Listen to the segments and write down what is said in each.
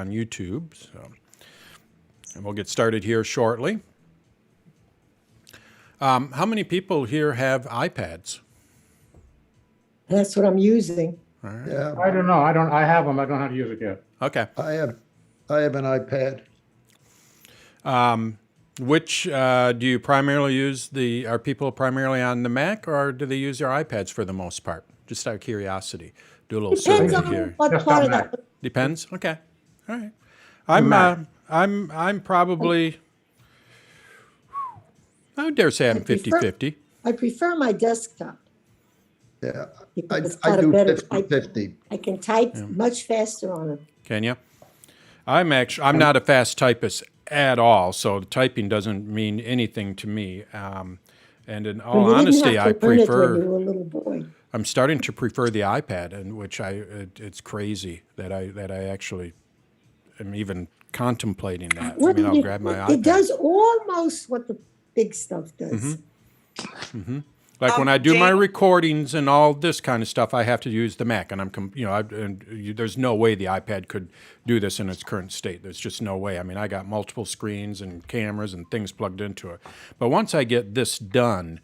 on YouTube. So, and we'll get started here shortly. How many people here have iPads? That's what I'm using. All right. Yeah, I don't know. I have them. I don't know how to use it yet. Okay. I have an iPad. Which do you primarily use? Are people primarily on the Mac, or do they use their iPads for the most part? Just out of curiosity. Do a little Depends survey on here. what Just part on of that. Depends. Okay. All right. Mac. I'm probably. I would dare say I'm 50-50. I prefer my desktop. Yeah, Because it's I got a do better 50-50. I can type much faster on it. Can you? I'm not a fast typist at all, so typing doesn't mean anything to me. And in all You didn't honesty, have I to learn it when prefer. you were a little boy. I'm starting to prefer the iPad, and which it's crazy that I actually am even contemplating that. I mean, I'll grab my iPad. It does almost what the big stuff does. Like when I do my Jane? recordings and all this kind of stuff, I have to use the Mac, and there's no way the iPad could do this in its current state. There's just no way. I mean, I got multiple screens and cameras and things plugged into it. But once I get this done,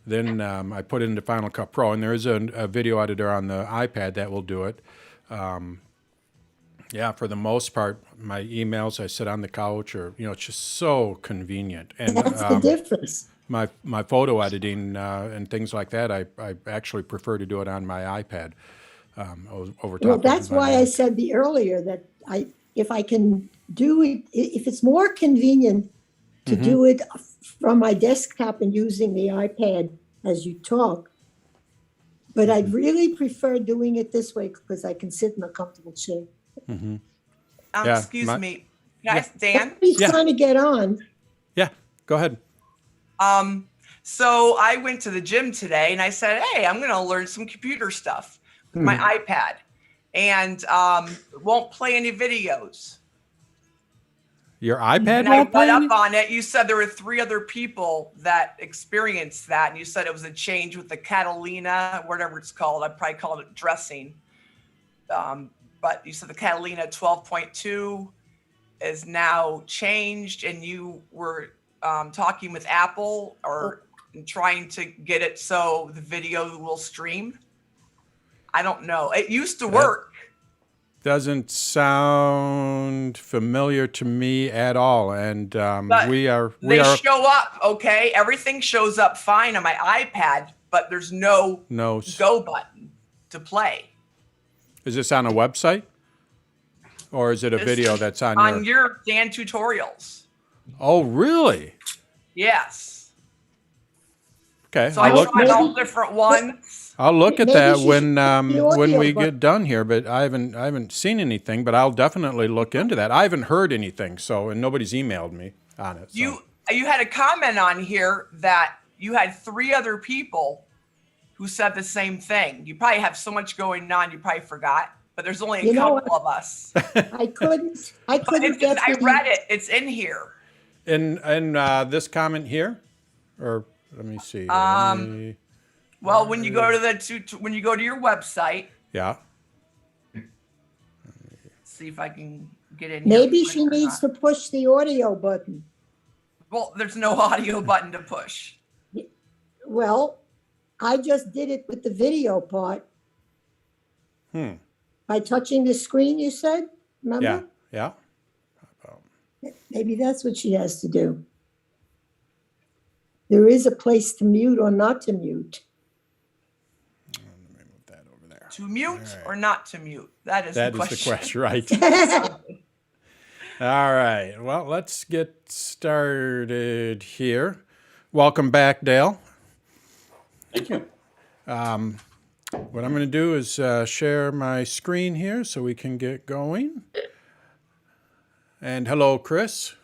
then I put it into Final Cut Pro, and there is a video editor on the iPad that will do it. Yeah, for the most part, my emails, I sit on the couch, or it's just so convenient. And That's the difference. my photo editing and things like that, I actually prefer to do it on my iPad over top. Well, that's of my why I Mac. said earlier that if I can do it, if it's more convenient to do it from my desktop and using the iPad as you talk, but I'd really prefer doing it this way because I can sit in a comfortable chair. Yeah, Excuse me, guys, Dan. He's Yeah. trying to get on. Yeah, go ahead. So I went to the gym today and I said, hey, I'm going to learn some computer stuff with my iPad, and it won't play any videos. Your iPad And I won't play read any? up on it. You said there were 3 other people that experienced that, and you said it was a change with the Catalina, whatever it's called. I probably called it dressing. But you said the Catalina 12.2 is now changed, and you were talking with Apple or trying to get it so the video will stream. I don't know. It used to work. Doesn't sound familiar to me at all. And But we are show up, okay? Everything shows up fine on my iPad, but there's no no. go button to play. Is this on a website, or is it a This video is that's on on your Dan tutorials. Oh, really? Yes. Okay, So I I'll look. tried all different ones. I'll look at Maybe that you when should do the when audio we button. get done here. But I haven't seen anything. But I'll definitely look into that. I haven't heard anything. So, and nobody's emailed me on it. So. You had a comment on here that you had 3 other people who said the same thing. You probably have so much going on, you probably forgot. But there's only a You know couple of us. I couldn't But get I the- read it. It's in here. in this comment here, or let me see. Let me- Well, when you go to when you go to your website, yeah. see if I can get in here. Maybe she needs to push the audio button. Well, there's no audio button to push. Well, I just did it with the video part. By touching the screen, you said? Yeah. Remember? Yeah. Maybe that's what she has to do. There is a place to mute or not to mute. Let me move that over there. To mute or not to mute? That is That the is question. the question, right? All right. Well, let's get started here. Welcome back, Dale. Thank you. What I'm going to do is share my screen here so we can get going. And hello, Chris.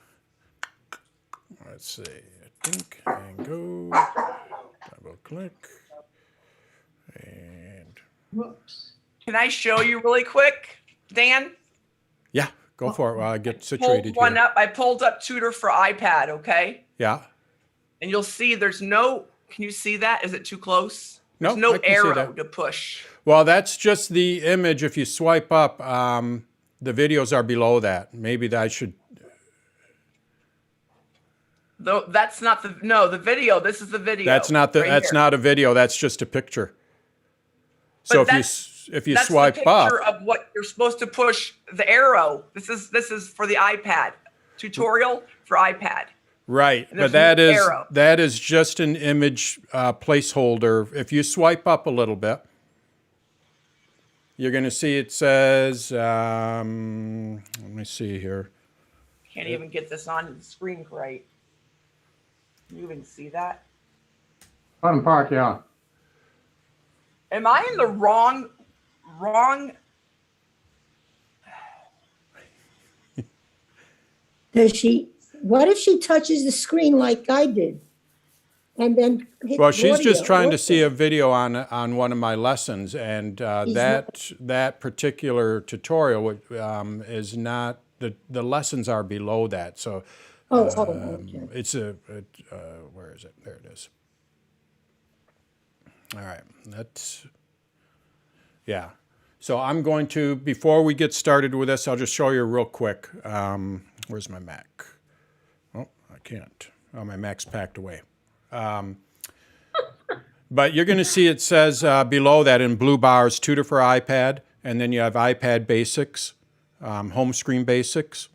Let's see. I think and go. Double click. And Can I show you really quick, Dan? yeah, go for it while I get Pulled situated one here. up. I pulled up Tutor for iPad, okay? Yeah. And you'll see there's no. Can you see that? Is it too close? No, There's no I can see arrow that. to push. Well, that's just the image. If you swipe up, The videos are below that. Maybe that I should. Though that's not the video. This is the video. That's not the. right That's here. not a video. That's just a picture. So But if you that's swipe the up, picture of what you're supposed to push the arrow. This is for the iPad tutorial for iPad. right? And But there's an arrow. that is just an image placeholder. If you swipe up a little bit, you're going to see it says. Let me see here. Can't even get this on the screen right. You even see that? Bottom part, yeah. Am I in the wrong? What if she touches the screen like I did? And then hit Well, she's just audio? trying to see a video on one of my lessons, and He's that particular tutorial is not the lessons are below that. So Okay. it's where is it? There it is. All right, yeah. So I'm going to, before we get started with this, I'll just show you real quick. Where's my Mac? Oh, I can't. Oh, my Mac's packed away. But you're going to see it says below that in blue bars, tutor for iPad, and then you have iPad Basics, home screen basics.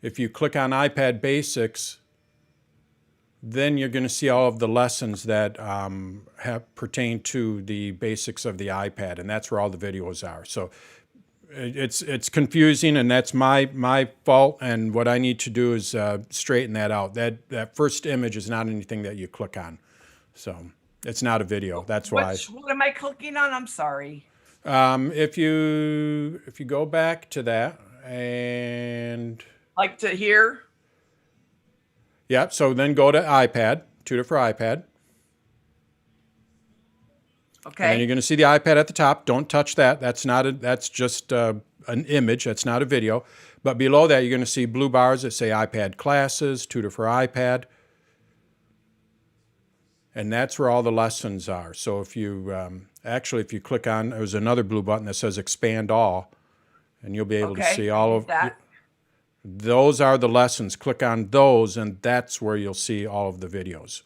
If you click on iPad Basics, then you're going to see all of the lessons that have pertain to the basics of the iPad, and that's where all the videos are. So it's confusing, and that's my fault. And what I need to do is straighten that out. That first image is not anything that you click on, so it's not a video. That's why. What am I clicking on? I'm sorry. If you go back to that and Like to hear? yeah, so then go to iPad, tutor for iPad. Okay. And you're going to see the iPad at the top. Don't touch that. That's just an image. That's not a video. But below that, you're going to see blue bars that say iPad classes, tutor for iPad. And that's where all the lessons are. So if you if you click on, there's another blue button that says expand all, and you'll be able to see all of that. those are the lessons. Click on those, and that's where you'll see all of the videos.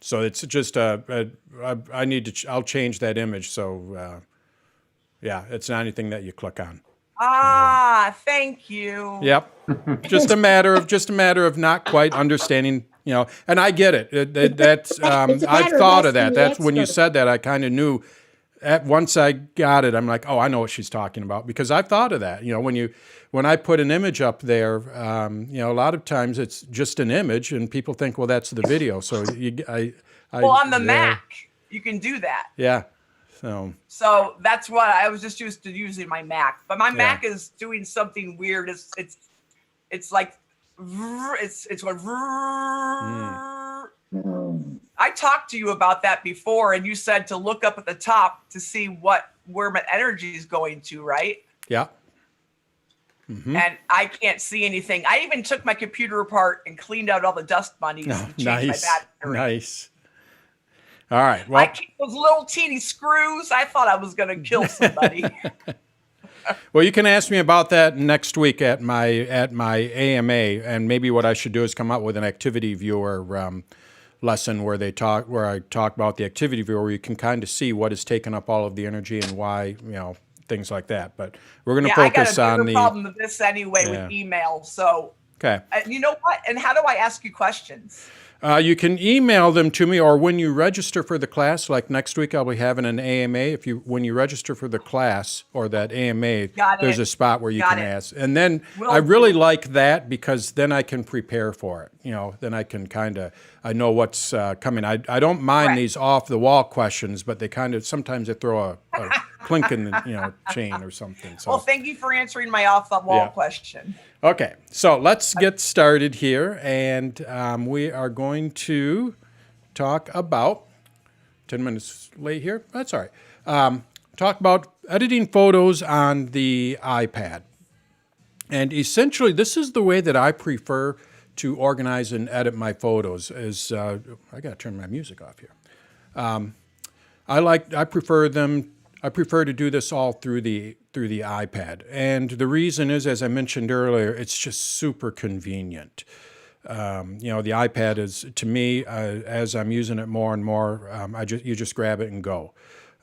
So it's just I'll change that image. So yeah, it's not anything that you click on. Thank you. Yep. just a matter of not quite understanding, and I get it. That's It's a matter I've of thought of asking that. the That's when you expert. said that, I kind of knew. Once I got it, I'm like, oh, I know what she's talking about, because I've thought of that. When I put an image up there, a lot of times it's just an image, and people think, well, that's the video. So Well, on the Mac, you can do that. Yeah. So that's what I was just used to using my Mac, but my Mac is doing something weird. It's like it's going. I talked to you about that before, and you said to look up at the top to see where my energy is going to, right? Yeah. And I can't see anything. I even took my computer apart and cleaned out all the dust bunnies and changed Nice. my battery. Nice. All right. Well, I keep those little teeny screws. I thought I was going to kill somebody. Well, you can ask me about that next week at my AMA, and maybe what I should do is come up with an activity viewer lesson where I talk about the activity viewer, where you can kind of see what is taking up all of the energy and why, things like that. But we're going to focus I got a on bigger problem with this anyway with email. So, okay. You know what? And how do I ask you questions? You can email them to me, or when you register for the class, like next week I'll be having an AMA. When you register for the class or that AMA, there's a spot where you can ask. And then I really like that, because then I can prepare for it. Then I can I know what's coming. I don't mind these off the wall questions, but they sometimes they throw a clink in the chain or something. So. Well, thank you for answering my off the wall question. Okay, so let's get started here, and we are going to talk about, 10 minutes late here, that's all right, talk about editing photos on the iPad. And essentially, this is the way that I prefer to organize and edit my photos. I got to turn my music off here. I prefer them I prefer to do this all through the iPad. And the reason is, as I mentioned earlier, it's just super convenient. You know, the iPad is, to me, as I'm using it more and more, you just grab it and go.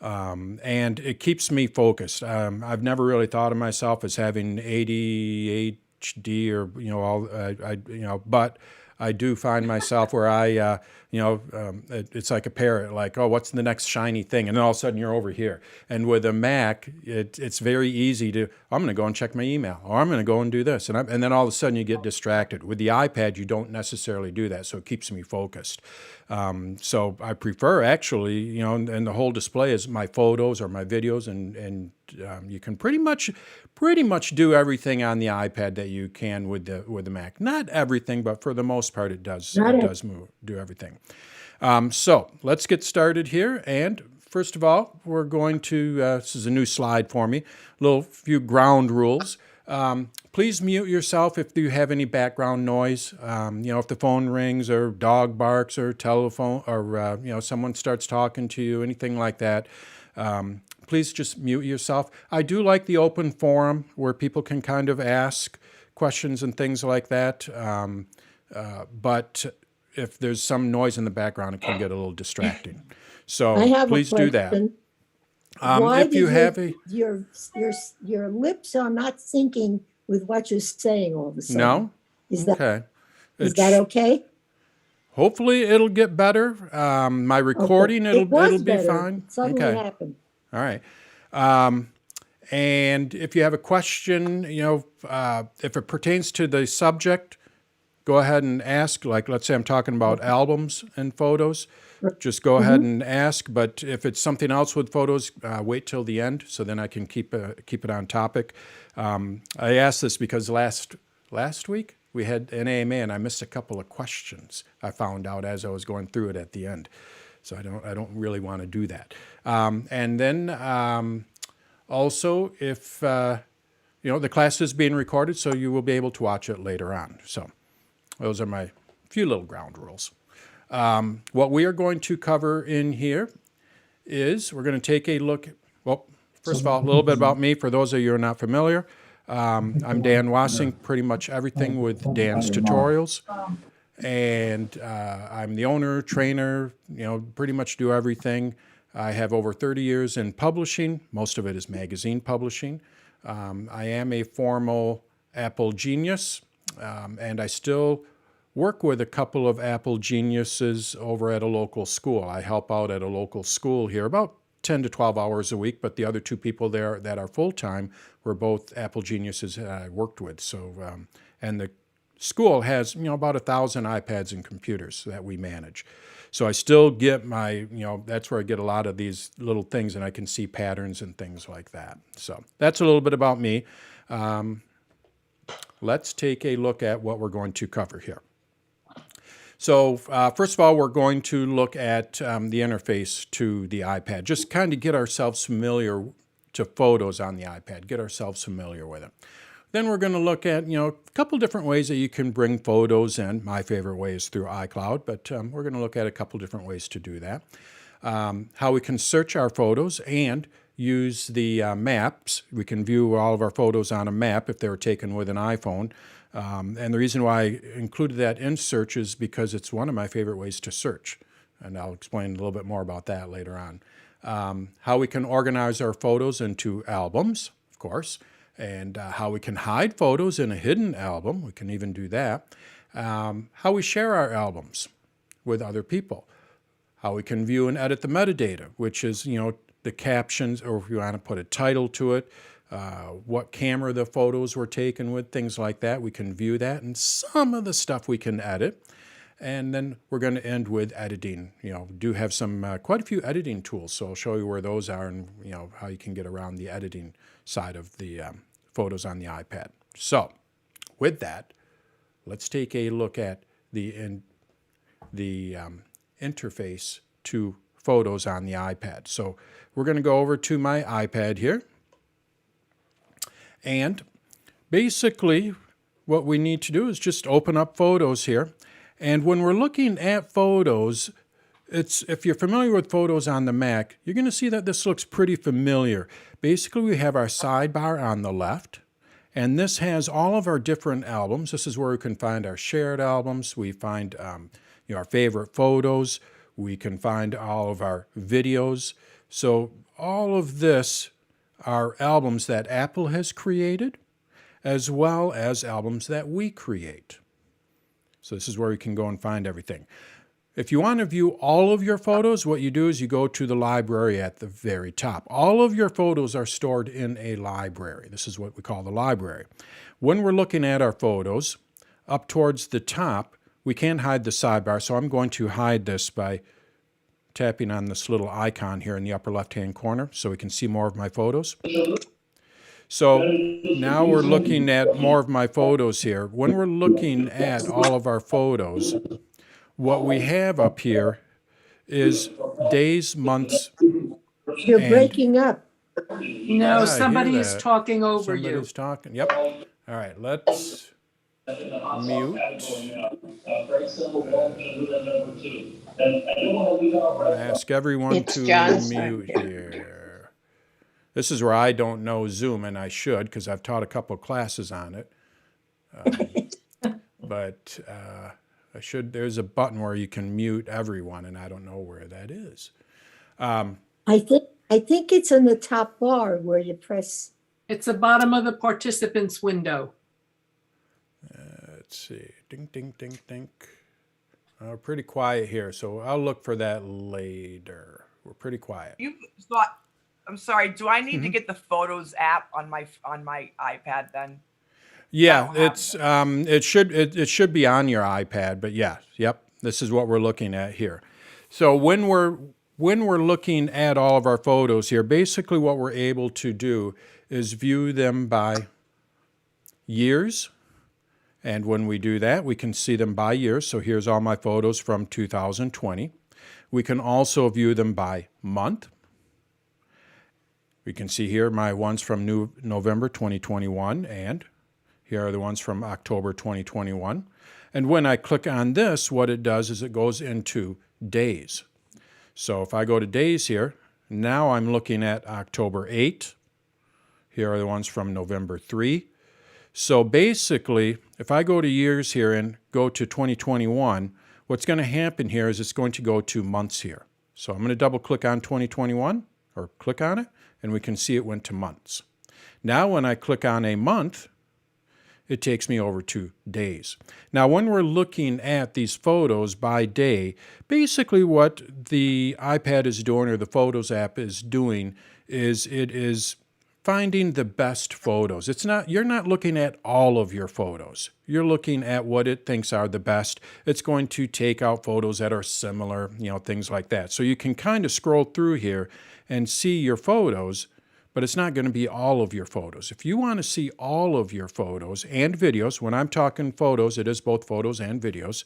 And it keeps me focused. I've never really thought of myself as having ADHD or, you know, but I do find myself where it's like a parrot, like, oh, what's the next shiny thing? And then all of a sudden you're over here. And with a Mac, it's very easy to, I'm going to go and check my email, or I'm going to go and do this. And then all of a sudden you get distracted. With the iPad, you don't necessarily do that, so it keeps me focused. So I prefer actually, you know, and the whole display is my photos or my videos, and you can pretty much do everything on the iPad that you can with the Mac. Not everything, but for the most part, it does do everything. So let's get started here. And first of all, we're going to, this is a new slide for me, few ground rules. Please mute yourself if you have any background noise. You know, if the phone rings or dog barks or telephone or, you know, someone starts talking to you, anything like that. Please just mute yourself. I do like the open forum where people can kind of ask questions and things like that. But if there's some noise in the background, it can get a little distracting. So I have please a do that. question. Why If you do have your lips are not syncing with what you're saying all of a sudden? no, Is that okay. is that okay? Hopefully it'll get better. My recording, Okay. It was it'll be better. fine. It suddenly Okay. happened. All right. And if you have a question, you know, if it pertains to the subject, go ahead and ask. Like, let's say I'm talking about albums and photos. Just go ahead and ask. But if it's something else with photos, wait till the end so then I can keep it on topic. I asked this because last week we had an AMA and I missed a couple of questions. I found out as I was going through it at the end. So I don't really want to do that. And then also, if you know, the class is being recorded, so you will be able to watch it later on. So those are my few little ground rules. What we are going to cover in here is we're going to take a look. Well, first of all, a little bit about me for those of you who are not familiar. I'm Dan Wassing, pretty much everything with Dan's Tutorials. And I'm the owner, trainer, you know, pretty much do everything. I have over 30 years in publishing. Most of it is magazine publishing. I am a formal Apple genius, and I still work with a couple of Apple geniuses over at a local school. I help out at a local school here about 10 to 12 hours a week, but the other two people there that are full-time were both Apple geniuses that I worked with. So, and the school has, you know, about 1,000 iPads and computers that we manage. So I still get my, you know, that's where I get a lot of these little things and I can see patterns and things like that. So that's a little bit about me. Let's take a look at what we're going to cover here. So first of all, we're going to look at the interface to the iPad, just kind of get ourselves familiar to photos on the iPad, get ourselves familiar with it. Then we're going to look at, you know, a couple different ways that you can bring photos in. My favorite way is through iCloud, but we're going to look at a couple different ways to do that. How we can search our photos and use the maps. We can view all of our photos on a map if they were taken with an iPhone. And the reason why I included that in search is because it's one of my favorite ways to search. And I'll explain a little bit more about that later on. How we can organize our photos into albums, of course, and how we can hide photos in a hidden album. We can even do that. How we share our albums with other people. How we can view and edit the metadata, which is, you know, the captions, or if you want to put a title to it, what camera the photos were taken with, things like that. We can view that, and some of the stuff we can edit. And then we're going to end with editing. You know, do have some quite a few editing tools, so I'll show you where those are and, you know, how you can get around the editing side of the photos on the iPad. So with that, let's take a look at the interface to photos on the iPad. So we're going to go over to my iPad here. And basically what we need to do is just open up Photos here. And when we're looking at photos, if you're familiar with photos on the Mac, you're going to see that this looks pretty familiar. Basically, we have our sidebar on the left, and this has all of our different albums. This is where we can find our shared albums. We find our favorite photos. We can find all of our videos. So all of this are albums that Apple has created, as well as albums that we create. So this is where you can go and find everything. If you want to view all of your photos, what you do is you go to the library at the very top. All of your photos are stored in a library. This is what we call the library. When we're looking at our photos, up towards the top, we can hide the sidebar, so I'm going to hide this by tapping on this little icon here in the upper left-hand corner so we can see more of my photos. So now we're looking at more of my photos here. When we're looking at all of our photos, what we have up here is days, months. You're And- breaking up. No, Yeah, I hear somebody is that. talking over you. Somebody's talking. Yep. All right, let's mute. Ask everyone It's to John's mute here. This is where I don't know Zoom, and I should because I've taught a couple classes on it. But I should. There's a button where you can mute everyone, and I don't know where that is. I think it's in the top bar where you press. It's the bottom of the participants window. Let's see. Ding, ding, ding, ding. Pretty quiet here, so I'll look for that later. We're pretty quiet. I'm sorry. Do I need to get the Photos app on my iPad then? Yeah, I don't have it should be on your iPad, but yeah, yep. This is what we're looking at here. So when we're looking at all of our photos here, basically what we're able to do is view them by years. And when we do that, we can see them by year. So here's all my photos from 2020. We can also view them by month. We can see here my ones from November 2021, and here are the ones from October 2021. And when I click on this, what it does is it goes into days. So if I go to days here, now I'm looking at October 8. Here are the ones from November 3. So basically, if I go to years here and go to 2021, what's going to happen here is it's going to go to months here. So I'm going to double click on 2021, or click on it, and we can see it went to months. Now when I click on a month, it takes me over to days. Now when we're looking at these photos by day, basically what the iPad is doing, or the Photos app is doing, is it is finding the best photos. You're not looking at all of your photos. You're looking at what it thinks are the best. It's going to take out photos that are similar, things like that. So you can kind of scroll through here and see your photos, but it's not going to be all of your photos. If you want to see all of your photos and videos, when I'm talking photos, it is both photos and videos.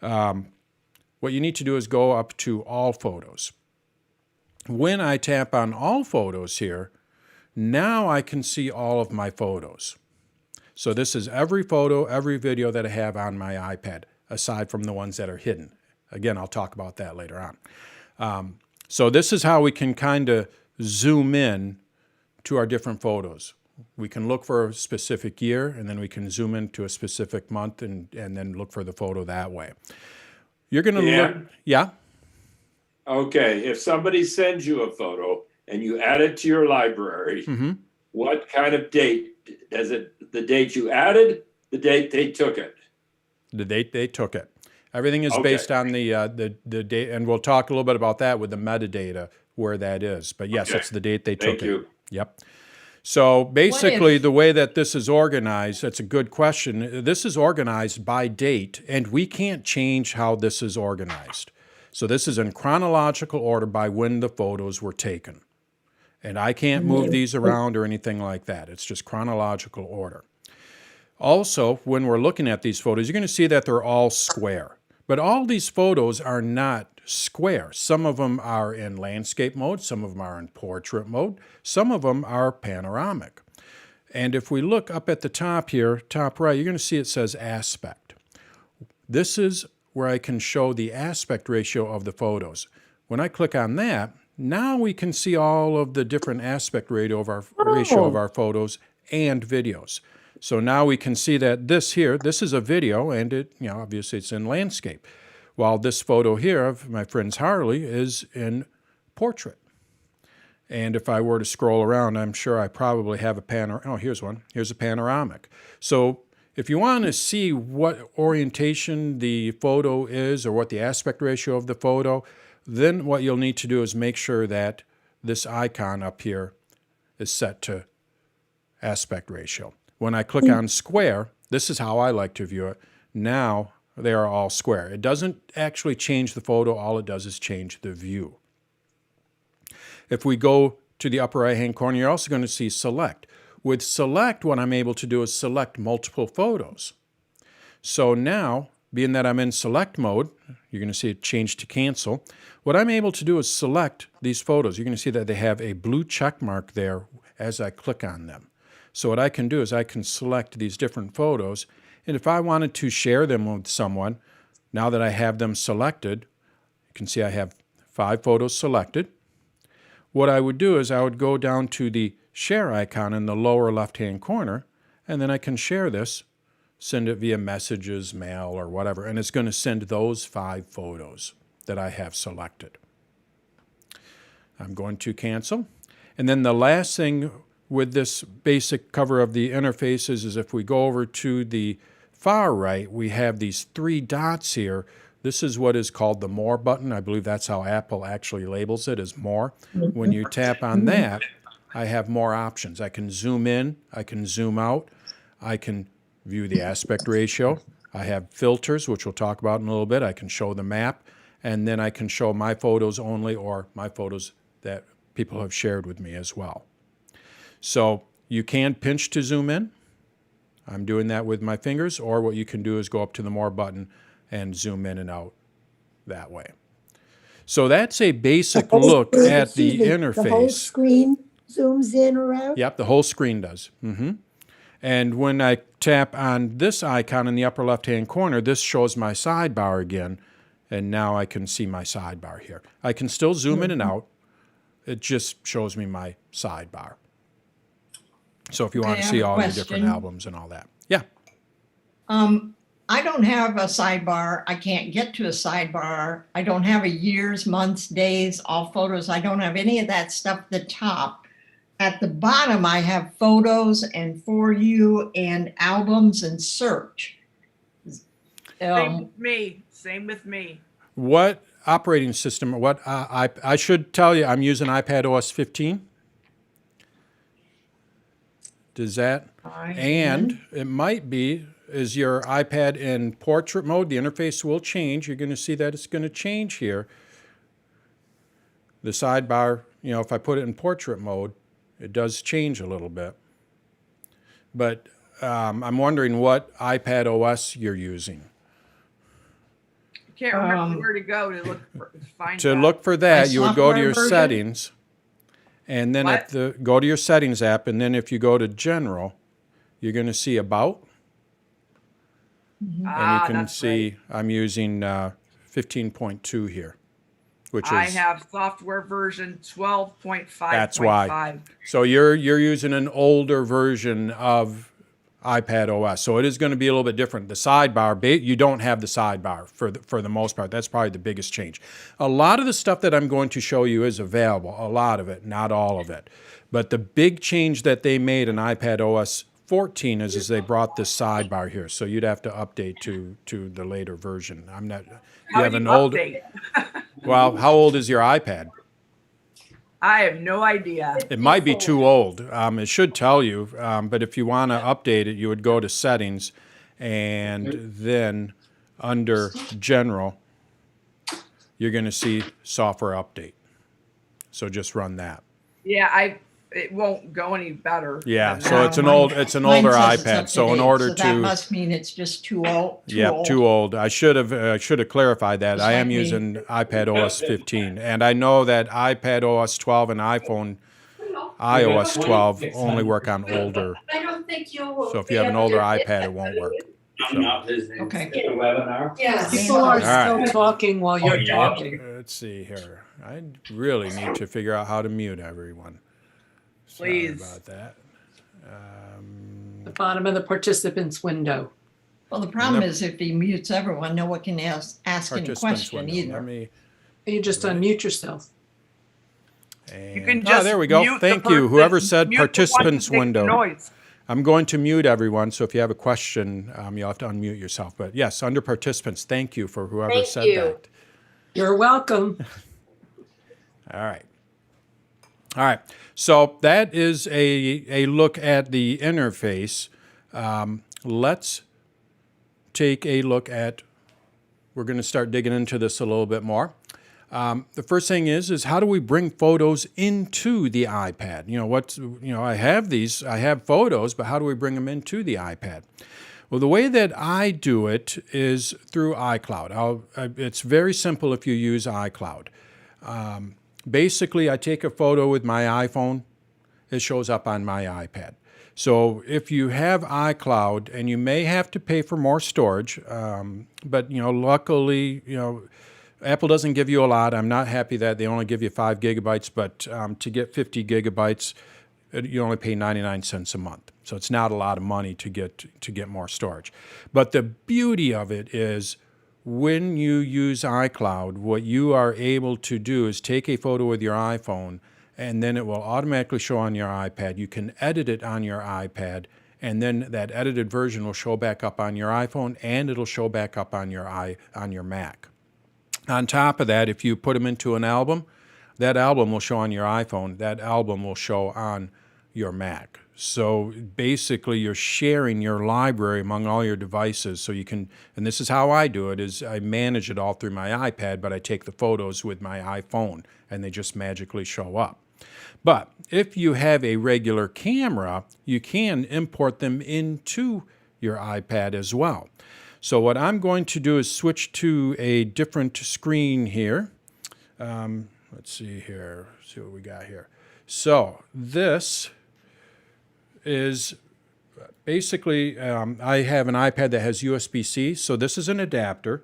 What you need to do is go up to all photos. When I tap on all photos here, now I can see all of my photos. So this is every photo, every video that I have on my iPad, aside from the ones that are hidden. Again, I'll talk about that later on. So this is how we can kind of zoom in to our different photos. We can look for a specific year, and then we can zoom into a specific month and then look for the photo that way. You're going to look. Yeah? Okay, if somebody sends you a photo and you add it to your library, what kind of date? Does it the date you added, the date they took it? The date they took it. Everything is based on the date, and we'll talk a little bit about that with the metadata, where that is. But yes, it's the date they took Thank you. it. Yep. So basically, the way that this is organized, that's a good question. This is organized by date, and we can't change how this is organized. So this is in chronological order by when the photos were taken. And I can't move these around or anything like that. It's just chronological order. Also, when we're looking at these photos, you're going to see that they're all square. But all these photos are not square. Some of them are in landscape mode. Some of them are in portrait mode. Some of them are panoramic. And if we look up at the top here, top right, you're going to see it says aspect. This is where I can show the aspect ratio of the photos. When I click on that, now we can see all of the different aspect ratio of our photos and videos. So now we can see that this is a video, and it, obviously it's in landscape. While this photo here of my friend's Harley is in portrait. And if I were to scroll around, I'm sure I probably have here's one. Here's a panoramic. So if you want to see what orientation the photo is or what the aspect ratio of the photo, then what you'll need to do is make sure that this icon up here is set to aspect ratio. When I click on square, this is how I like to view it. Now they are all square. It doesn't actually change the photo. All it does is change the view. If we go to the upper right-hand corner, you're also going to see select. With select, what I'm able to do is select multiple photos. So now, being that I'm in select mode, you're going to see it change to cancel. What I'm able to do is select these photos. You're going to see that they have a blue check mark there as I click on them. So what I can do is I can select these different photos, and if I wanted to share them with someone, now that I have them selected, you can see I have 5 photos selected. What I would do is I would go down to the share icon in the lower left-hand corner, and then I can share this, send it via messages, mail, or whatever, and it's going to send those 5 photos that I have selected. I'm going to cancel. And then the last thing with this basic cover of the interfaces is if we go over to the far right, we have these 3 dots here. This is what is called the More button. I believe that's how Apple actually labels it, as More. When you tap on that, I have more options. I can zoom in, I can zoom out, I can view the aspect ratio. I have filters, which we'll talk about in a little bit. I can show the map, and then I can show my photos only or my photos that people have shared with me as well. So you can pinch to zoom in. I'm doing that with my fingers, or what you can do is go up to the More button and zoom in and out that way. So that's a basic look at the interface. The whole screen zooms in or out? Yep, the whole screen does. And when I tap on this icon in the upper left-hand corner, this shows my sidebar again, and now I can see my sidebar here. I can still zoom in and out. It just shows me my sidebar. So if you want to see all the different albums and all that. Yeah. I don't have a sidebar. I can't get to a sidebar. I don't have a years, months, days, all photos. I don't have any of that stuff at the top. At the bottom, I have photos and For You and albums and search. Same with me. Same with me. What operating system, I should tell you, I'm using iPad OS 15. Does that? And it might be, is your iPad in portrait mode? The interface will change. You're going to see that it's going to change here. The sidebar, if I put it in portrait mode, it does change a little bit. But I'm wondering what iPad OS you're using. I can't remember where to go to look for, find To that. look for that, you would go to software your version? settings, and then go to your settings app, and then if you go to general, you're going to see about, and you can that's see right. I'm using 15.2 here, which I is, have software version 12.5.5. that's why. So you're using an older version of iPad OS. So it is going to be a little bit different. The sidebar, you don't have the sidebar for the most part. That's probably the biggest change. A lot of the stuff that I'm going to show you is available, a lot of it, not all of it. But the big change that they made in iPad OS 14 is they brought this sidebar here. So you'd have to update to the later version. I'm not. How You have do an you old. update? Well, how old is your iPad? I have no idea. It might be too old. It should tell you, but if you want to update it, you would go to settings, and then under general, you're going to see software update. So just run that. Yeah, it won't go any better. Yeah, than so that. it's an Mine older says it's iPad. up to So in date, order so that to, must mean it's just too old. too old. I should have clarified that. Just I am like me. using iPad OS 15, and I know that iPad OS 12 and iPhone iOS 12 only work on older. I don't think you'll. So if you have an older iPad, it won't work. Okay. Webinar. Yes. People are still right. talking while you're talking. Let's see here. I really need to figure out how to mute everyone. Sorry Please. about that. The bottom of the participants window. Well, the problem is if he mutes everyone, no one can ask any Participants question window. either. Let me. You just unmute yourself. You can And, just there we go. mute the Thank you. person- Whoever said mute the one who participants makes the window. noise. I'm going to mute everyone, so if you have a question, you'll have to unmute yourself. But yes, under participants, thank you for whoever Thank said you. that. You're welcome. All right. All right. So that is a look at the interface. Let's take a look at, we're going to start digging into this a little bit more. The first thing is how do we bring photos into the iPad? I have photos, but how do we bring them into the iPad? Well, the way that I do it is through iCloud. It's very simple if you use iCloud. Basically, I take a photo with my iPhone, it shows up on my iPad. So if you have iCloud, and you may have to pay for more storage, but luckily, Apple doesn't give you a lot. I'm not happy that they only give you 5 gigabytes, but to get 50 gigabytes, you only pay 99 cents a month. So it's not a lot of money to get more storage. But the beauty of it is when you use iCloud, what you are able to do is take a photo with your iPhone, and then it will automatically show on your iPad. You can edit it on your iPad, and then that edited version will show back up on your iPhone, and it'll show back up on your Mac. On top of that, if you put them into an album, that album will show on your iPhone, that album will show on your Mac. So basically, you're sharing your library among all your devices. So you can, and this is how I do it, is I manage it all through my iPad, but I take the photos with my iPhone, and they just magically show up. But if you have a regular camera, you can import them into your iPad as well. So what I'm going to do is switch to a different screen here. Let's see here, see what we got here. So this is basically, I have an iPad that has USB-C. So this is an adapter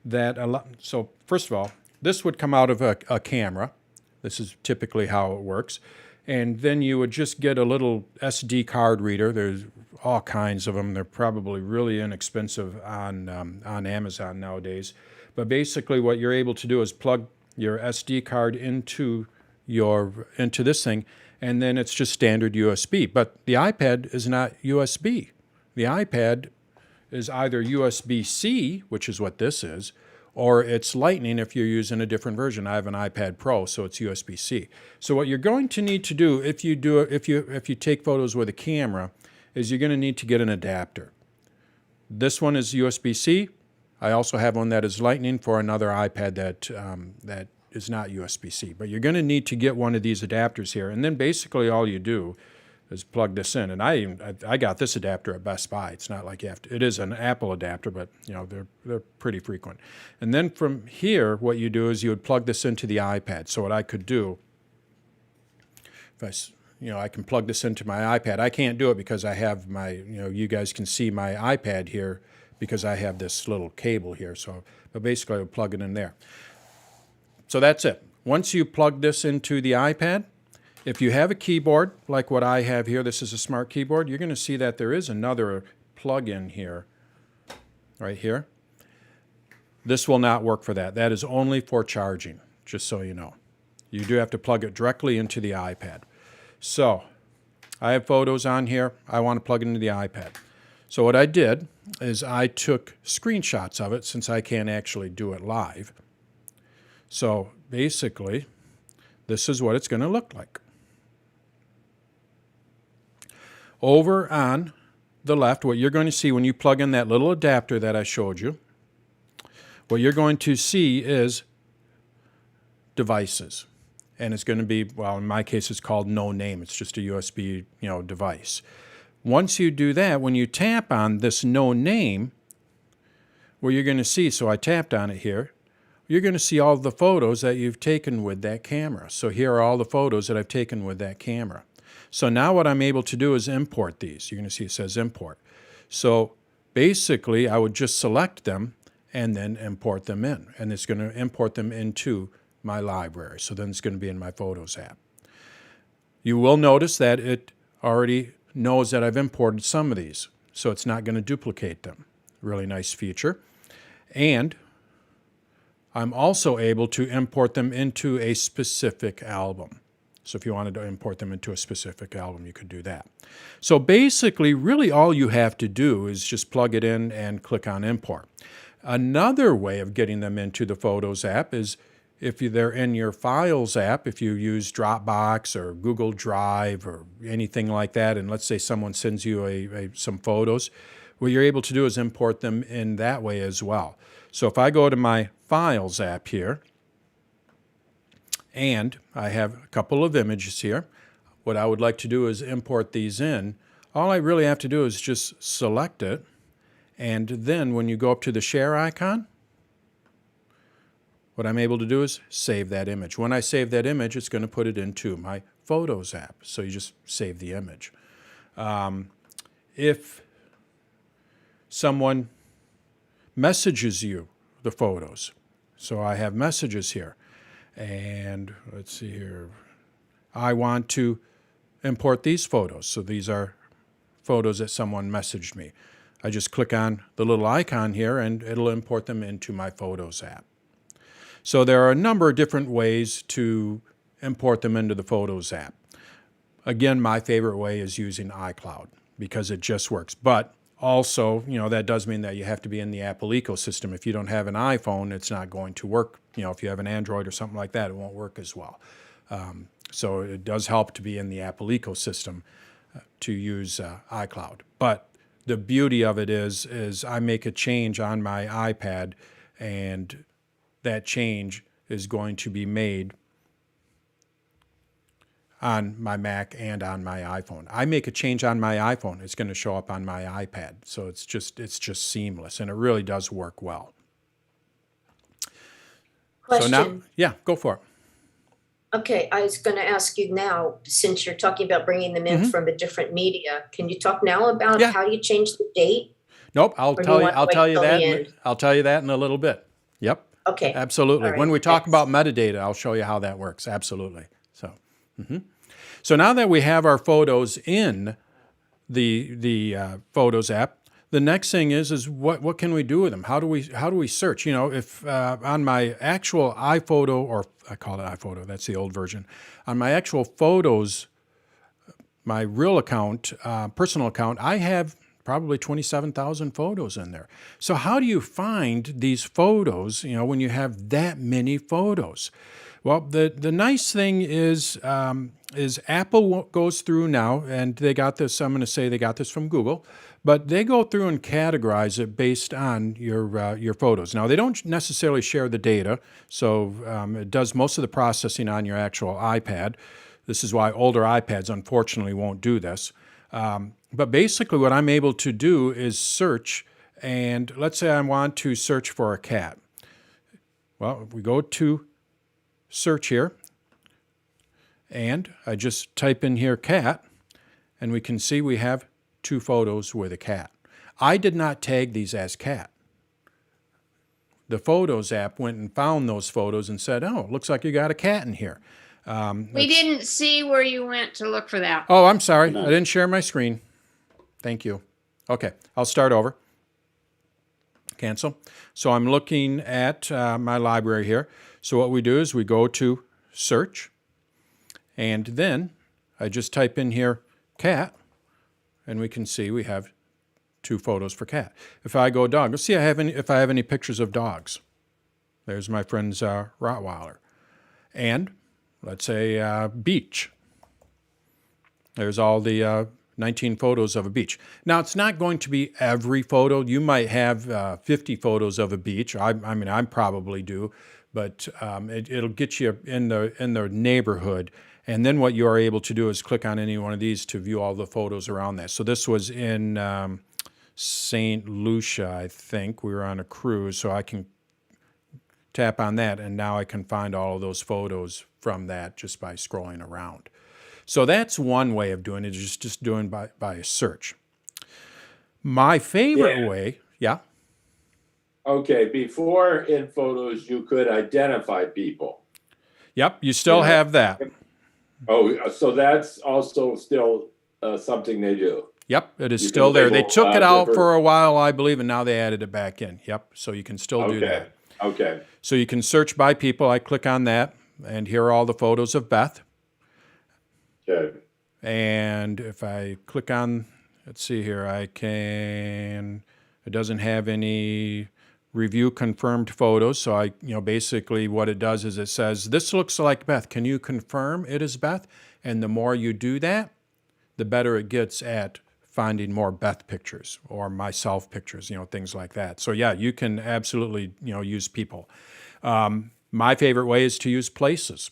that, so first of all, this would come out of a camera. This is typically how it works. And then you would just get a little SD card reader. There's all kinds of them. They're probably really inexpensive on Amazon nowadays. But basically what you're able to do is plug your SD card into this thing, and then it's just standard USB. But the iPad is not USB. The iPad is either USB-C, which is what this is, or it's Lightning if you're using a different version. I have an iPad Pro, so it's USB-C. So what you're going to need to do if you take photos with a camera is you're going to need to get an adapter. This one is USB-C. I also have one that is Lightning for another iPad that is not USB-C. But you're going to need to get one of these adapters here, and then basically all you do is plug this in. And I got this adapter at Best Buy. It's not like you have to, it is an Apple adapter, but they're pretty frequent. And then from here, what you do is you would plug this into the iPad. So what I could do, I can plug this into my iPad. I can't do it because I have my, you guys can see my iPad here because I have this little cable here. So, but basically I would plug it in there. So that's it. Once you plug this into the iPad, if you have a keyboard like what I have here, this is a smart keyboard, you're going to see that there is another plug-in here, right here. This will not work for that. That is only for charging, just so you know. You do have to plug it directly into the iPad. So I have photos on here. I want to plug it into the iPad. So what I did is I took screenshots of it since I can't actually do it live. So basically, this is what it's going to look like. Over on the left, what you're going to see when you plug in that little adapter that I showed you, what you're going to see is devices. And it's going to be, well, in my case, it's called no name. It's just a USB, device. Once you do that, when you tap on this no name, what you're going to see, so I tapped on it here, you're going to see all the photos that you've taken with that camera. So here are all the photos that I've taken with that camera. So now what I'm able to do is import these. You're going to see it says import. So basically I would just select them and then import them in. And it's going to import them into my library. So then it's going to be in my Photos app. You will notice that it already knows that I've imported some of these, so it's not going to duplicate them. Really nice feature. And I'm also able to import them into a specific album. So if you wanted to import them into a specific album, you could do that. So basically, really all you have to do is just plug it in and click on import. Another way of getting them into the Photos app is if they're in your Files app, if you use Dropbox or Google Drive or anything like that, and let's say someone sends you some photos, what you're able to do is import them in that way as well. So if I go to my Files app here, and I have a couple of images here, what I would like to do is import these in. All I really have to do is just select it, and then when you go up to the share icon, what I'm able to do is save that image. When I save that image, it's going to put it into my Photos app. So you just save the image. If someone messages you the photos, so I have messages here, and let's see here, I want to import these photos. So these are photos that someone messaged me. I just click on the little icon here and it'll import them into my Photos app. So there are a number of different ways to import them into the Photos app. Again, my favorite way is using iCloud because it just works. But also, that does mean that you have to be in the Apple ecosystem. If you don't have an iPhone, it's not going to work. If you have an Android or something like that, it won't work as well. So it does help to be in the Apple ecosystem to use iCloud. But the beauty of it is I make a change on my iPad, and that change is going to be made on my Mac and on my iPhone. I make a change on my iPhone, it's going to show up on my iPad. So it's just seamless, and it really does work well. Question. So now, yeah, go for it. Okay, I was going to ask you now, since you're talking about bringing them in from a different media, can you talk now about how you change the date? Nope, I'll Or do tell you you. want I'll to tell wait you till the that. end? I'll tell you that in a little bit. Yep. Okay. Absolutely. All right, When we talk thanks. about metadata, I'll show you how that works. Absolutely. So now that we have our photos in the Photos app, the next thing is what can we do with them? How do we search? If on my actual iPhoto, or I call it iPhoto, that's the old version, on my actual photos, my real account, personal account, I have probably 27,000 photos in there. So how do you find these photos, when you have that many photos? Well, the nice thing is Apple goes through now, and they got this, I'm going to say they got this from Google, but they go through and categorize it based on your photos. Now, they don't necessarily share the data, so it does most of the processing on your actual iPad. This is why older iPads, unfortunately, won't do this. But basically what I'm able to do is search, and let's say I want to search for a cat. Well, if we go to search here, and I just type in here cat, and we can see we have 2 photos with a cat. I did not tag these as cat. The Photos app went and found those photos and said, oh, it looks like you got a cat in here. We didn't see where you went to look for that. Oh, I'm sorry. I didn't share my screen. Thank you. Okay, I'll start over. Cancel. So I'm looking at my library here. So what we do is we go to search, and then I just type in here cat, and we can see we have 2 photos for cat. If I go dog, let's see if I have any pictures of dogs. There's my friend's Rottweiler. And let's say beach. There's all the 19 photos of a beach. Now, it's not going to be every photo. You might have 50 photos of a beach. I mean, I probably do, but it'll get you in the neighborhood. And then what you are able to do is click on any one of these to view all the photos around that. So this was in St. Lucia, I think. We were on a cruise, so I can tap on that, and now I can find all of those photos from that just by scrolling around. So that's one way of doing it, is just doing by a search. My favorite Yeah. way, yeah. Okay, before in photos, you could identify people. Yep, you still know. have that. Oh, so that's also still something they do. Yep, it is You still can there. They label took it out different. for a while, I believe, and now they added it back in. Yep, so you can still do Okay. that. Okay. So you can search by people. I click on that, and here are all the photos of Beth. Okay. And if I click on, let's see here, it doesn't have any review confirmed photos. So basically what it does is it says, this looks like Beth. Can you confirm it is Beth? And the more you do that, the better it gets at finding more Beth pictures or myself pictures, things like that. So yeah, you can absolutely, use people. My favorite way is to use places.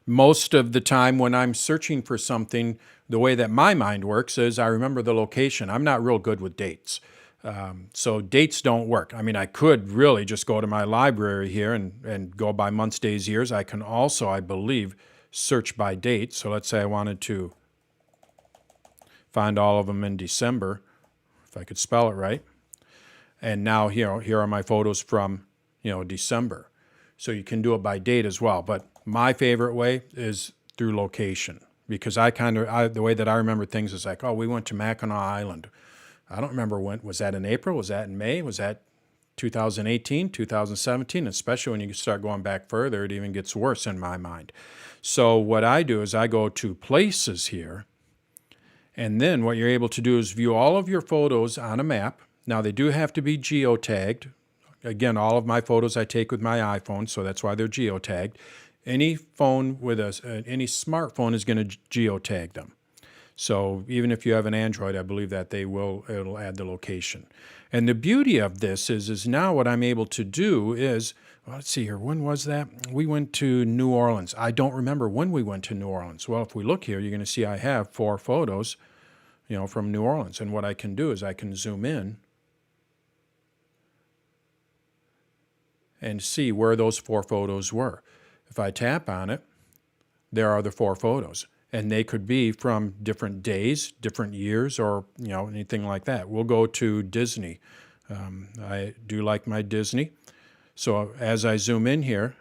Most of the time when I'm searching for something, the way that my mind works is I remember the location. I'm not real good with dates. So dates don't work. I mean, I could really just go to my library here and go by months, days, years. I can also, I believe, search by date. So let's say I wanted to find all of them in December, if I could spell it right. And now here are my photos from, December. So you can do it by date as well. But my favorite way is through location, because the way that I remember things is like, oh, we went to Mackinac Island. I don't remember when. Was that in April? Was that in May? Was that 2018, 2017? Especially when you start going back further, it even gets worse in my mind. So what I do is I go to places here, and then what you're able to do is view all of your photos on a map. Now, they do have to be geotagged. Again, all of my photos I take with my iPhone, so that's why they're geotagged. Any phone with any smartphone is going to geotag them. So even if you have an Android, I believe that it'll add the location. And the beauty of this is now what I'm able to do is, well, let's see here, when was that? We went to New Orleans. I don't remember when we went to New Orleans. Well, if we look here, you're going to see I have 4 photos, from New Orleans. And what I can do is I can zoom in and see where those 4 photos were. If I tap on it, there are the 4 photos. And they could be from different days, different years, or anything like that. We'll go to Disney. I do like my Disney. So as I zoom in here,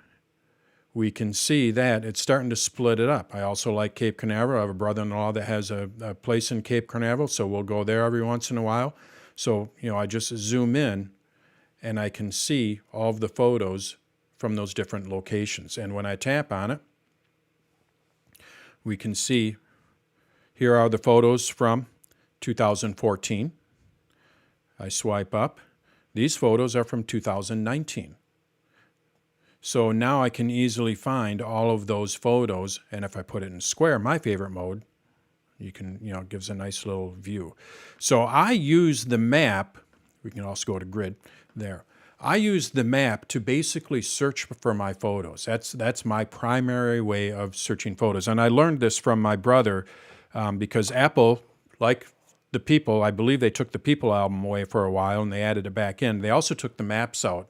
we can see that it's starting to split it up. I also like Cape Canaveral. I have a brother-in-law that has a place in Cape Canaveral, so we'll go there every once in a while. So, I just zoom in, and I can see all of the photos from those different locations. And when I tap on it, we can see here are the photos from 2014. I swipe up. These photos are from 2019. So now I can easily find all of those photos, and if I put it in square, my favorite mode, you can, it gives a nice little view. So I use the map, we can also go to grid there. I use the map to basically search for my photos. That's my primary way of searching photos. And I learned this from my brother because Apple, like the People, I believe they took the People album away for a while and they added it back in. They also took the maps out.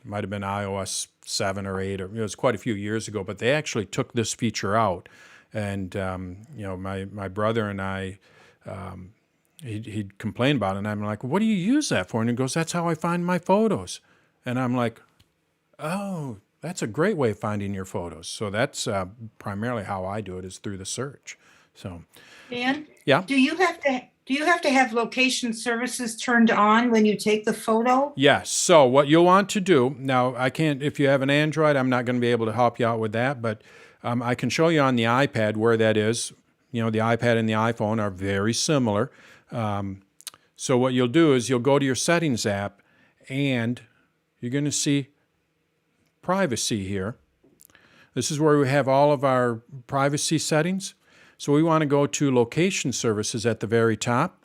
Might have been iOS 7 or 8, or it was quite a few years ago, but they actually took this feature out. And, my brother and I, he'd complain about it, and I'm like, what do you use that for? And he goes, that's how I find my photos. And I'm like, oh, that's a great way of finding your photos. So that's primarily how I do it, is through the search. So, Dan? yeah. Do you have to have location services turned on when you take the photo? Yes. So what you'll want to do, now I can't, if you have an Android, I'm not going to be able to help you out with that, but I can show you on the iPad where that is. The iPad and the iPhone are very similar. So what you'll do is you'll go to your settings app and you're going to see privacy here. This is where we have all of our privacy settings. So we want to go to location services at the very top.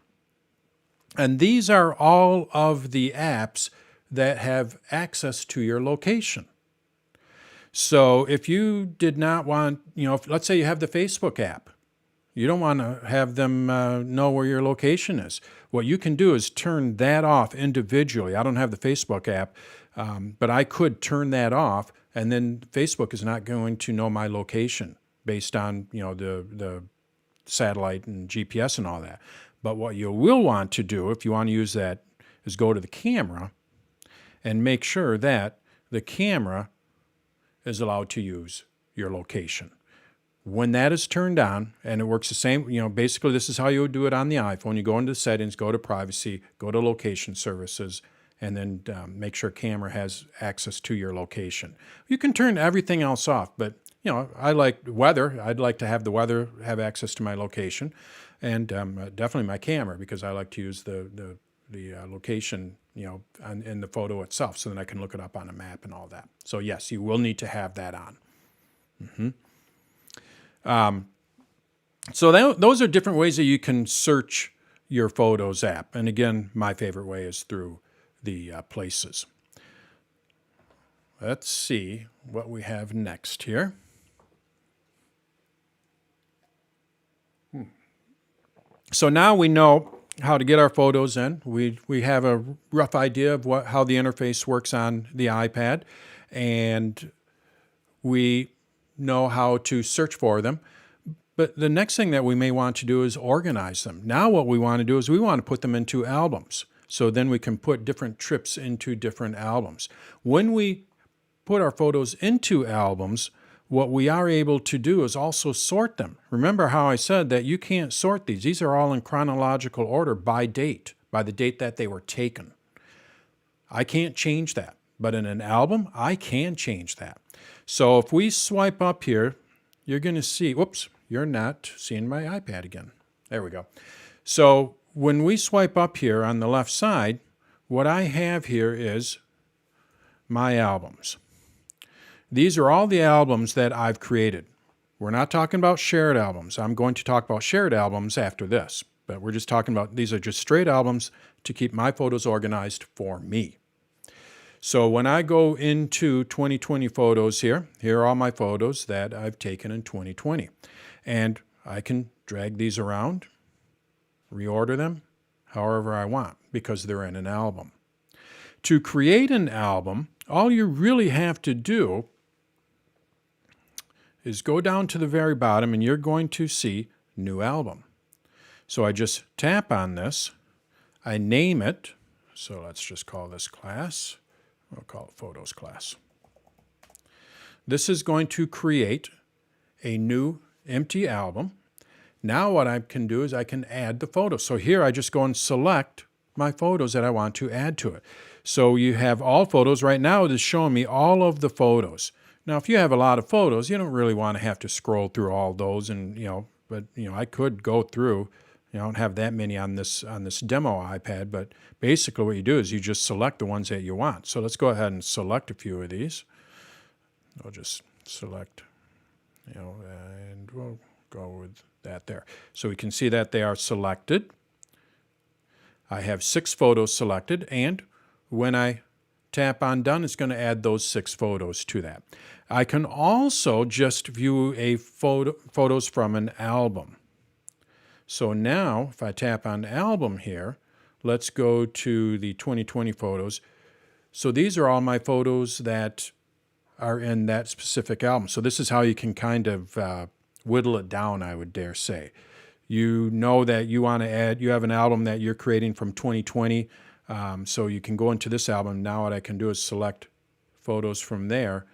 And these are all of the apps that have access to your location. So if you did not want, let's say you have the Facebook app. You don't want to have them know where your location is. What you can do is turn that off individually. I don't have the Facebook app, but I could turn that off, and then Facebook is not going to know my location based on the satellite and GPS and all that. But what you will want to do, if you want to use that, is go to the camera and make sure that the camera is allowed to use your location. When that is turned on, and it works the same, basically this is how you would do it on the iPhone. You go into settings, go to privacy, go to location services, and then make sure camera has access to your location. You can turn everything else off, but I like weather. I'd like to have the weather have access to my location, and definitely my camera, because I like to use the location, in the photo itself, so then I can look it up on a map and all that. So yes, you will need to have that on. So those are different ways that you can search your Photos app. And again, my favorite way is through the Places. Let's see what we have next here. So now we know how to get our photos in. We have a rough idea of how the interface works on the iPad, and we know how to search for them. But the next thing that we may want to do is organize them. Now what we want to do is we want to put them into albums. So then we can put different trips into different albums. When we put our photos into albums, what we are able to do is also sort them. Remember how I said that you can't sort these. These are all in chronological order by date, by the date that they were taken. I can't change that. But in an album, I can change that. So if we swipe up here, you're going to see, whoops, you're not seeing my iPad again. There we go. So when we swipe up here on the left side, what I have here is my albums. These are all the albums that I've created. We're not talking about shared albums. I'm going to talk about shared albums after this, but we're just talking about, these are just straight albums to keep my photos organized for me. So when I go into 2020 photos here are all my photos that I've taken in 2020. And I can drag these around, reorder them however I want, because they're in an album. To create an album, all you really have to do is go down to the very bottom and you're going to see New Album. So I just tap on this, I name it, so let's just call this class. We'll call it Photos class. This is going to create a new empty album. Now what I can do is I can add the photos. So here I just go and select my photos that I want to add to it. So you have all photos. Right now it is showing me all of the photos. Now if you have a lot of photos, you don't really want to have to scroll through all those, and but I could go through. I don't have that many on this demo iPad, but basically what you do is you just select the ones that you want. So let's go ahead and select a few of these. I'll just select, and we'll go with that there. So we can see that they are selected. I have 6 photos selected, and when I tap on done, it's going to add those 6 photos to that. I can also just view a photos from an album. So now, if I tap on album here, let's go to the 2020 photos. So these are all my photos that are in that specific album. So this is how you can kind of whittle it down, I would dare say. You know that you want to add, you have an album that you're creating from 2020, so you can go into this album. Now what I can do is select photos from there.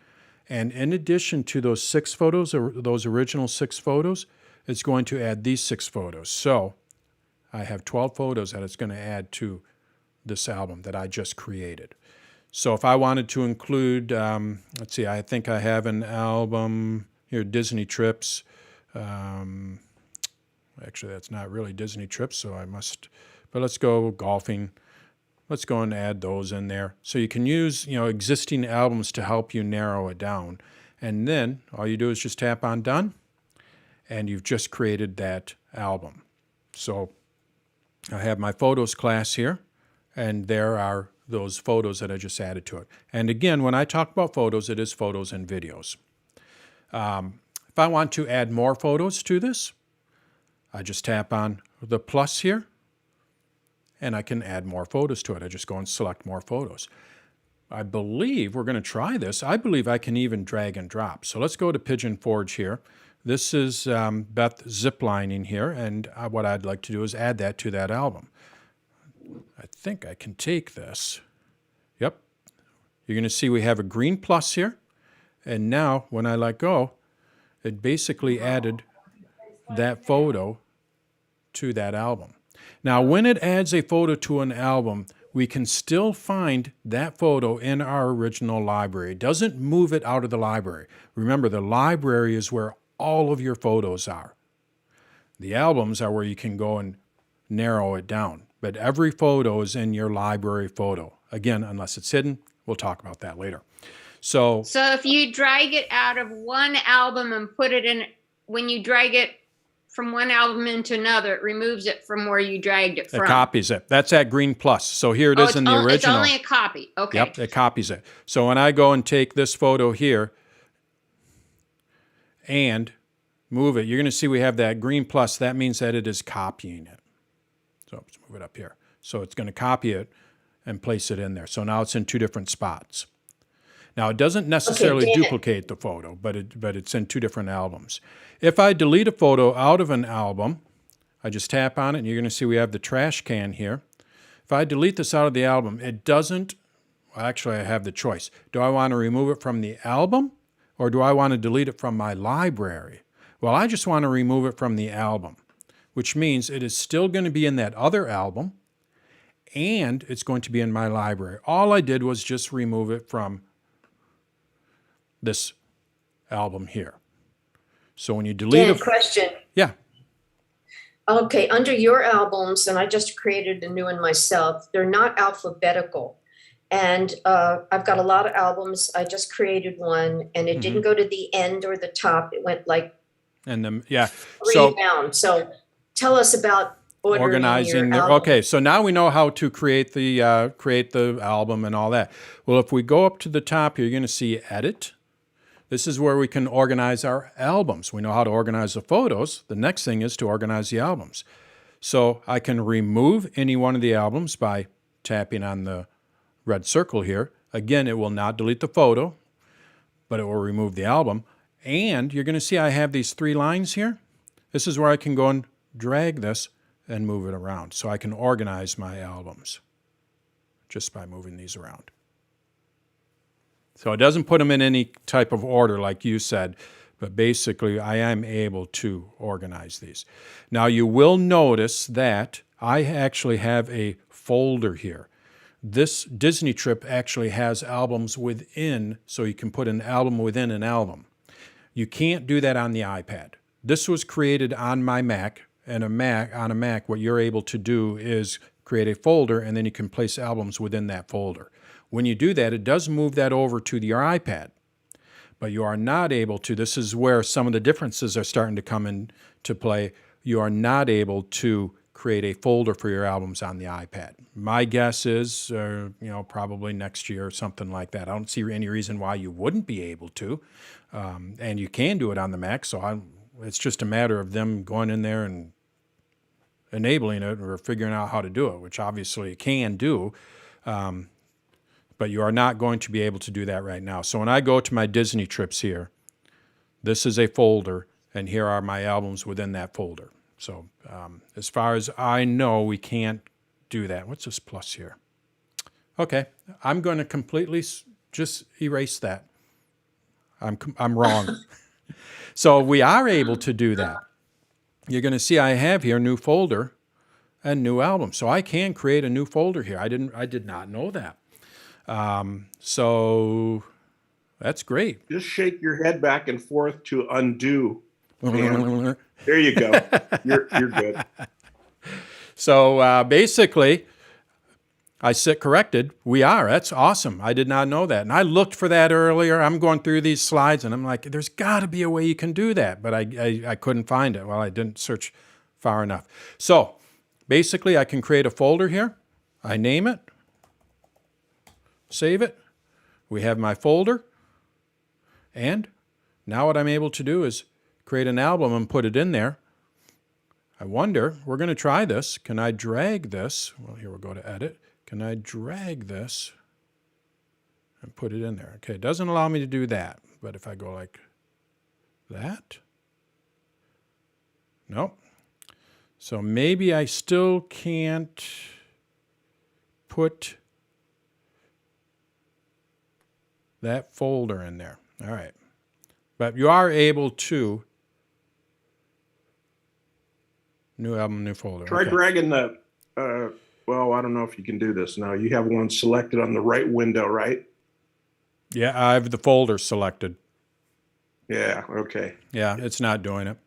And in addition to those 6 photos, or those original 6 photos, it's going to add these 6 photos. So I have 12 photos that it's going to add to this album that I just created. So if I wanted to include, let's see, I think I have an album here, Disney trips. Actually, that's not really Disney trips, so I must, but let's go golfing. Let's go and add those in there. So you can use, existing albums to help you narrow it down. And then all you do is just tap on done, and you've just created that album. So I have my photos class here, and there are those photos that I just added to it. And again, when I talk about photos, it is photos and videos. If I want to add more photos to this, I just tap on the plus here, and I can add more photos to it. I just go and select more photos. I believe we're going to try this. I believe I can even drag and drop. So let's go to Pigeon Forge here. this is Beth ziplining here, and what I'd like to do is add that to that album. I think I can take this. Yep. You're going to see we have a green plus here, and now when I let go, it basically added that photo to that album. Now, when it adds a photo to an album, we can still find that photo in our original library. It doesn't move it out of the library. Remember, the library is where all of your photos are. The albums are where you can go and narrow it down. But every photo is in your library photo. Again, unless it's hidden, we'll talk about that later. So if you drag it out of one album and put it in, when you drag it from one album into another, it removes it from where you dragged it from. it copies it. That's that green plus. So here it is in the original. It's only a copy. Okay. Yep, it copies it. So when I go and take this photo here and move it, you're going to see we have that green plus. That means that it is copying it. So let's move it up here. So it's going to copy it and place it in there. So now it's in two different spots. Now, it doesn't necessarily duplicate the photo, but it's in two different albums. If I delete a photo out of an album, I just tap on it, and you're going to see we have the trash can here. If I delete this out of the album, it doesn't, well, actually, I have the choice. Do I want to remove it from the album, or do I want to delete it from my library? Well, I just want to remove it from the album, which means it is still going to be in that other album, and it's going to be in my library. All I did was just remove it from this album here. So when you delete Dan, question. Yeah. Okay, under your albums, and I just created a new one myself, they're not alphabetical. And I've got a lot of albums. I just created one, and it didn't go to the end or the top. It went like three down. So tell us about organizing your album. Okay, so now we know how to create the album and all that. Well, if we go up to the top here, you're going to see Edit. This is where we can organize our albums. We know how to organize the photos. The next thing is to organize the albums. So I can remove any one of the albums by tapping on the red circle here. Again, it will not delete the photo, but it will remove the album. And you're going to see I have these three lines here. This is where I can go and drag this and move it around. So I can organize my albums just by moving these around. So it doesn't put them in any type of order like you said, but basically I am able to organize these. Now you will notice that I actually have a folder here. This Disney trip actually has albums within, so you can put an album within an album. You can't do that on the iPad. This was created on my Mac, and on a Mac, what you're able to do is create a folder, and then you can place albums within that folder. When you do that, it does move that over to your iPad, but you are not able to. This is where some of the differences are starting to come into play. You are not able to create a folder for your albums on the iPad. My guess is, probably next year or something like that. I don't see any reason why you wouldn't be able to, and you can do it on the Mac. So it's just a matter of them going in there and enabling it or figuring out how to do it, which obviously it can do. But you are not going to be able to do that right now. So when I go to my Disney trips here, this is a folder, and here are my albums within that folder. So as far as I know, we can't do that. What's this plus here? Okay, I'm going to completely just erase that. I'm wrong. So we are able to do that. You're going to see I have here new folder and new album. So I can create a new folder here. I did not know that. So that's great. Just shake your head back and forth to undo. There you go. You're good. So basically, I sit corrected. We are. That's awesome. I did not know that. And I looked for that earlier. I'm going through these slides, and I'm like, there's got to be a way you can do that. But I couldn't find it. Well, I didn't search far enough. So basically, I can create a folder here. I name it. Save it. We have my folder. And now what I'm able to do is create an album and put it in there. I wonder, we're going to try this. Can I drag this? Well, here we'll go to edit. Can I drag this and put it in there? Okay, it doesn't allow me to do that. But if I go like that, Nope. So maybe I still can't put that folder in there. All right. But you are able to new album, new folder. Try dragging the, well, I don't know if you can do this now. You have one selected on the right window, right? Yeah, I have the folder selected. Yeah, okay. Yeah, it's not doing it.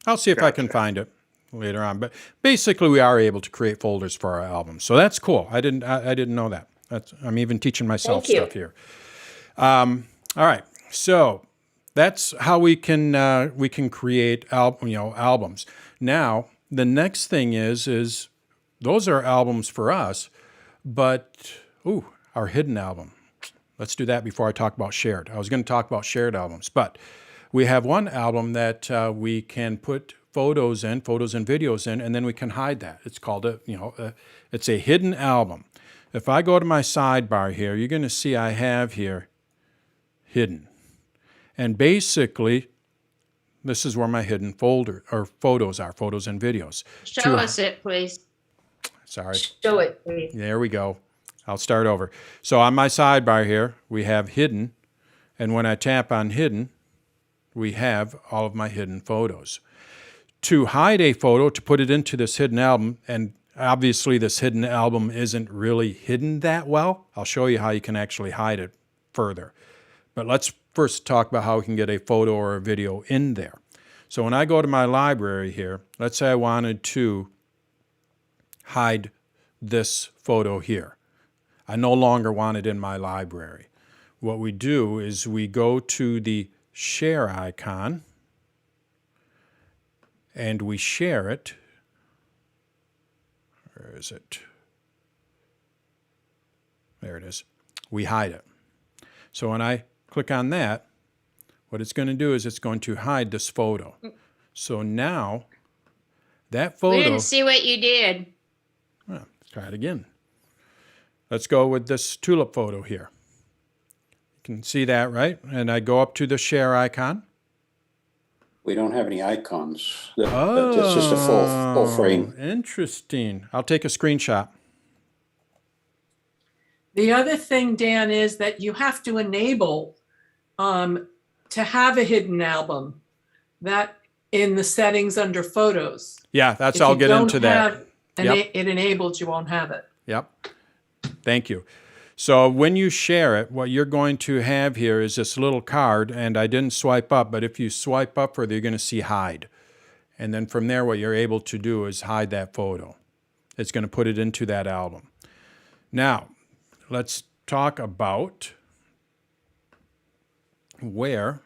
I'll see if I can Gotcha. find it later on. But basically, we are able to create folders for our albums. So that's cool. I didn't know that. I'm even teaching myself Thank you. stuff here. All right. So that's how we can create albums. Now, the next thing is those are albums for us, but our hidden album. Let's do that before I talk about shared. I was going to talk about shared albums, but we have one album that we can put photos and videos in, and then we can hide that. It's called it's a hidden album. If I go to my sidebar here, you're going to see I have here hidden. And basically, this is where my hidden folder or photos are, photos and videos. Show us it, please. Sorry. Show it, please. There we go. I'll start over. So on my sidebar here, we have hidden. And when I tap on hidden, we have all of my hidden photos. To hide a photo, to put it into this hidden album, and obviously this hidden album isn't really hidden that well. I'll show you how you can actually hide it further. But let's first talk about how we can get a photo or a video in there. So when I go to my library here, let's say I wanted to hide this photo here. I no longer want it in my library. What we do is we go to the share icon and we share it. Where is it? There it is. We hide it. So when I click on that, what it's going to do is it's going to hide this photo. So now that photo... We didn't see what you did. Well, let's try it again. Let's go with this tulip photo here. You can see that, right? And I go up to the share icon. We don't have any icons. It's just a full frame. Interesting. I'll take a screenshot. The other thing, Dan, is that you have to enable to have a hidden album that in the settings under photos. Yeah, If I'll you get don't into that. have Yep. It enabled, you won't have it. Yep. Thank you. So when you share it, what you're going to have here is this little card, and I didn't swipe up, but if you swipe up further, you're going to see hide. And then from there, what you're able to do is hide that photo. It's going to put it into that album. Now, let's talk about where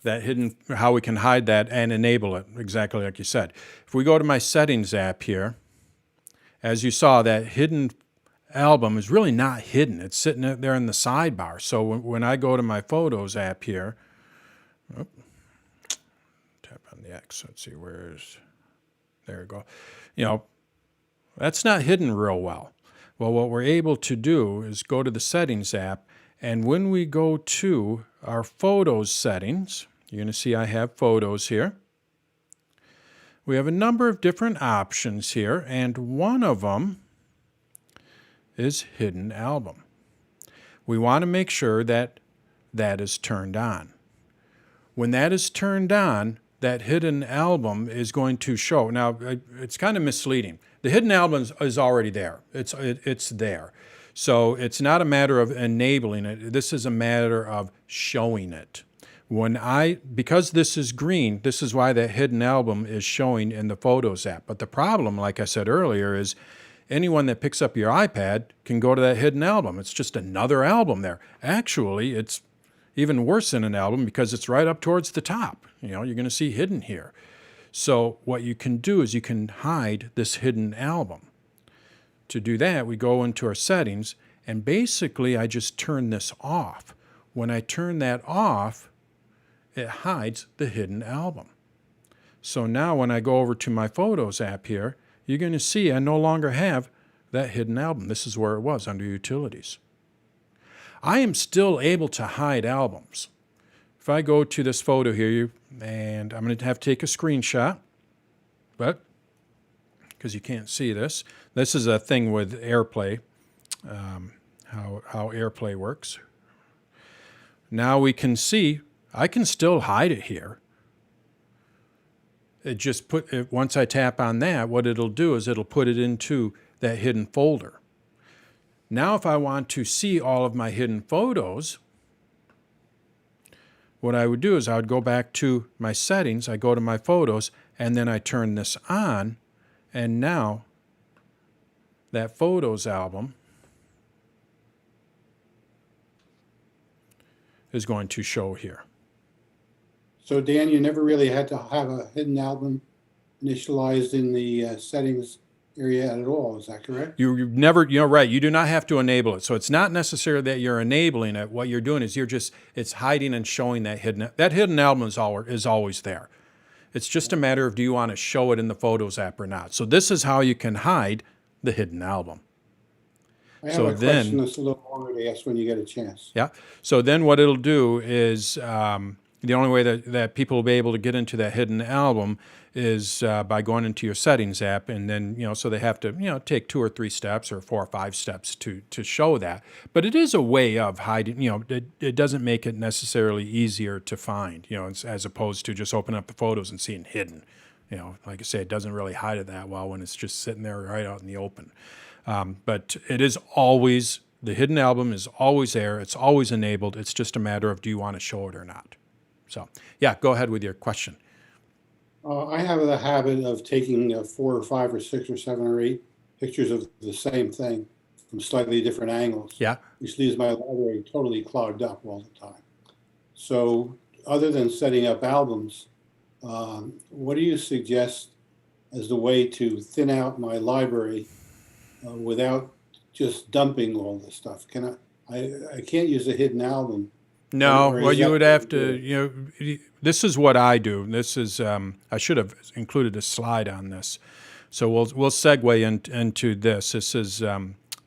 that hidden, how we can hide that and enable it, exactly like you said. If we go to my settings app here, as you saw, that hidden album is really not hidden. It's sitting there in the sidebar. So when I go to my Photos app here, tap on the X. Let's see, there we go. That's not hidden real well. Well, what we're able to do is go to the Settings app, and when we go to our Photos settings, you're going to see I have Photos here. We have a number of different options here, and one of them is Hidden Album. We want to make sure that that is turned on. When that is turned on, that hidden album is going to show. Now, it's kind of misleading. The hidden album is already there. It's there. So it's not a matter of enabling it. This is a matter of showing it. Because this is green, this is why that hidden album is showing in the Photos app. But the problem, like I said earlier, is anyone that picks up your iPad can go to that hidden album. It's just another album there. Actually, it's even worse than an album because it's right up towards the top. You're going to see hidden here. So what you can do is you can hide this hidden album. To do that, we go into our settings, and basically I just turn this off. When I turn that off, it hides the hidden album. So now when I go over to my Photos app here, you're going to see I no longer have that hidden album. This is where it was under Utilities. I am still able to hide albums. If I go to this photo here, And I'm going to have to take a screenshot, but because you can't see this. This is a thing with AirPlay, how AirPlay works. Now we can see, I can still hide it here. It just once I tap on that, what it'll do is it'll put it into that hidden folder. Now if I want to see all of my hidden photos, what I would do is I would go back to my settings, I go to my photos, and then I turn this on, and now that photos album is going to show here. So Dan, you never really had to have a hidden album initialized in the settings area at all, is that correct? You're right, you do not have to enable it. So it's not necessarily that you're enabling it. What you're doing is it's hiding and showing that hidden album is always there. It's just a matter of, do you want to show it in the Photos app or not? So this is how you can hide the hidden album. I have a question that's a little longer to ask when you get a chance. Yeah. So then what it'll do is, the only way that people will be able to get into that hidden album is by going into your settings app, and then, so they have to, take 2 or 3 steps or 4 or 5 steps to show that. But it is a way of hiding, it doesn't make it necessarily easier to find, as opposed to just opening up the photos and seeing hidden. Like I say, it doesn't really hide it that well when it's just sitting there right out in the open. But it is always, the hidden album is always there. It's always enabled. It's just a matter of, do you want to show it or not? So, yeah, go ahead with your question. I have the habit of taking 4 or 5 or 6 or 7 or 8 pictures of the same thing from slightly different angles. Yeah. Which leaves my library totally clogged up all the time. So other than setting up albums, what do you suggest as the way to thin out my library without just dumping all this stuff? I can't use a hidden album. No, well, you would have to, this is what I do. This is, I should have included a slide on this. So we'll segue into this. This is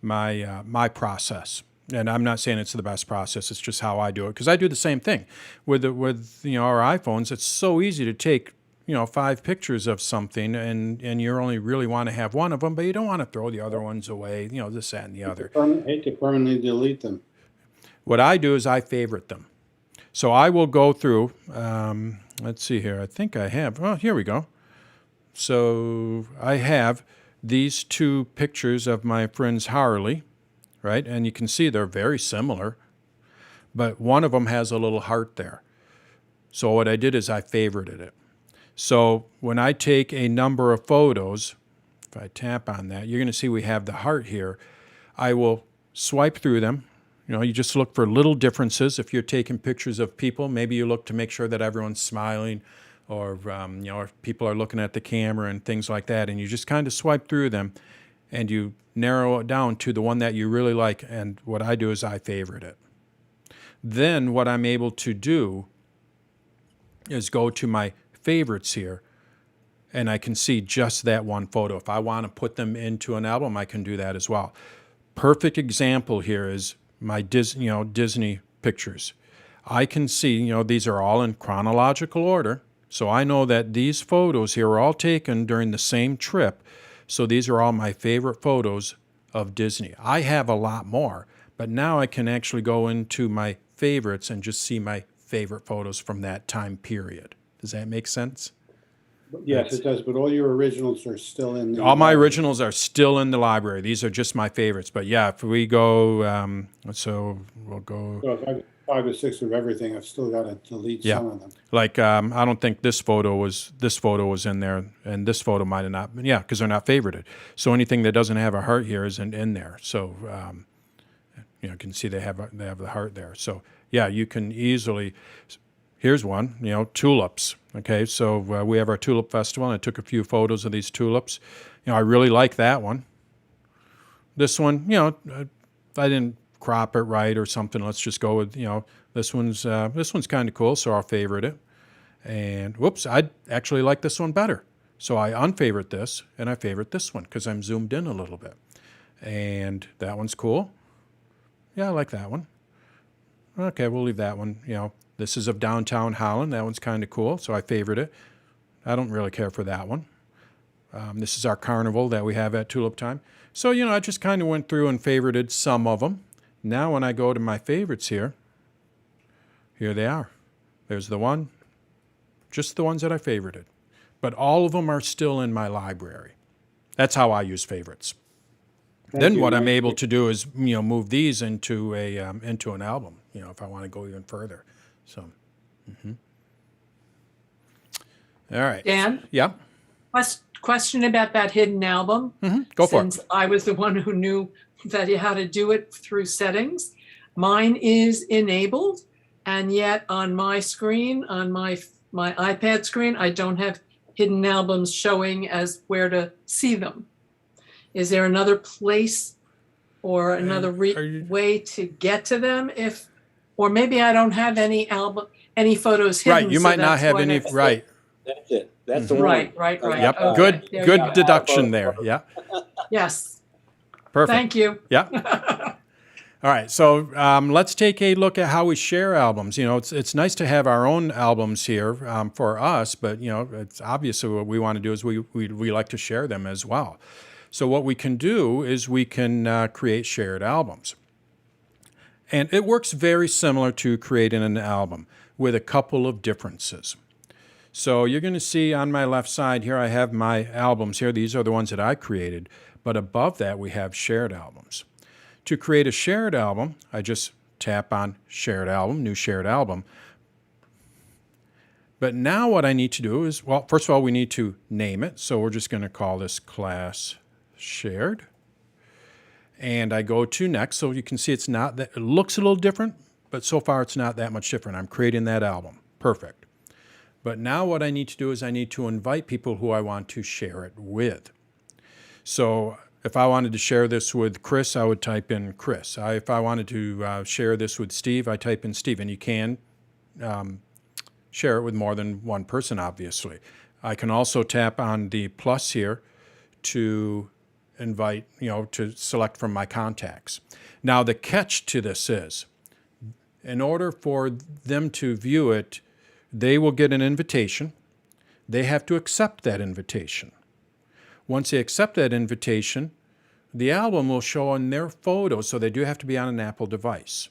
my process. And I'm not saying it's the best process. It's just how I do it. Because I do the same thing. With our iPhones, it's so easy to take, 5 pictures of something, and you only really want to have one of them, but you don't want to throw the other ones away, this, that, and the other. Hate to permanently delete them. What I do is I favorite them. So I will go through, let's see here, I think I have, here we go. So I have these 2 pictures of my friends Harley, right? And you can see they're very similar, but one of them has a little heart there. So what I did is I favorited it. So when I take a number of photos, if I tap on that, you're going to see we have the heart here. I will swipe through them. You just look for little differences. If you're taking pictures of people, maybe you look to make sure that everyone's smiling, or if people are looking at the camera and things like that, and you just kind of swipe through them, and you narrow it down to the one that you really like. And what I do is I favorite it. Then what I'm able to do is go to my favorites here, and I can see just that one photo. If I want to put them into an album, I can do that as well. Perfect example here is my Disney pictures. I can see, these are all in chronological order. So I know that these photos here are all taken during the same trip. So these are all my favorite photos of Disney. I have a lot more, but now I can actually go into my favorites and just see my favorite photos from that time period. Does that make sense? Yes, it does, but all your originals are still in the all my library. originals are still in the library. These are just my favorites. But yeah, if we go, so we'll go. So if I have 5 or 6 of everything, I've still got to delete some of them. Like I don't think this photo was in there, and this photo might have not been. Yeah, because they're not favorited. So anything that doesn't have a heart here isn't in there. So you can see they have the heart there. So yeah, you can easily. Here's one, tulips. Okay, so we have our tulip festival, and I took a few photos of these tulips. I really like that one. This one, I didn't crop it right or something. Let's just go with, this one's kind of cool, so I'll favorite it. And whoops, I actually like this one better. So I unfavorite this, and I favorite this one because I'm zoomed in a little bit. And that one's cool. Yeah, I like that one. Okay, we'll leave that one, This is of downtown Holland. That one's kind of cool, so I favored it. I don't really care for that one. This is our carnival that we have at Tulip Time. So, I just kind of went through and favorited some of them. Now when I go to my favorites here they are. There's the one, just the ones that I favorited. But all of them are still in my library. That's how I use favorites. Then what I'm able to do is, move these into an album, if I want to go even further. So, All right. Dan? Yeah. Question about that hidden album. Go for it. Since I was the one who knew that you how to do it through settings. Mine is enabled, and yet on my screen, on my iPad screen, I don't have hidden albums showing as where to see them. Is there another place or another way to get to them? Or maybe I don't have any photos hidden. Right, you might not have any. Right. That's it. That's the one. Right. Yep. Okay, Good deduction there. Yeah. Yes. Perfect. Thank you. Yeah. All right. So let's take a look at how we share albums. It's nice to have our own albums here for us, but it's obviously what we want to do is we like to share them as well. So what we can do is we can create shared albums. And it works very similar to creating an album with a couple of differences. So you're going to see on my left side here, I have my albums here. These are the ones that I created. But above that, we have shared albums. To create a shared album, I just tap on Shared Album, New Shared Album. But now what I need to do is, well, first of all, we need to name it. So we're just going to call this Class Shared. And I go to Next. So you can see it looks a little different, but so far it's not that much different. I'm creating that album. Perfect. But now what I need to do is I need to invite people who I want to share it with. So if I wanted to share this with Chris, I would type in Chris. If I wanted to share this with Steve, I type in Steve. And you can share it with more than one person, obviously. I can also tap on the plus here to invite, to select from my contacts. Now, the catch to this is, in order for them to view it, they will get an invitation. They have to accept that invitation. Once they accept that invitation, the album will show on their photos, so they do have to be on an Apple device.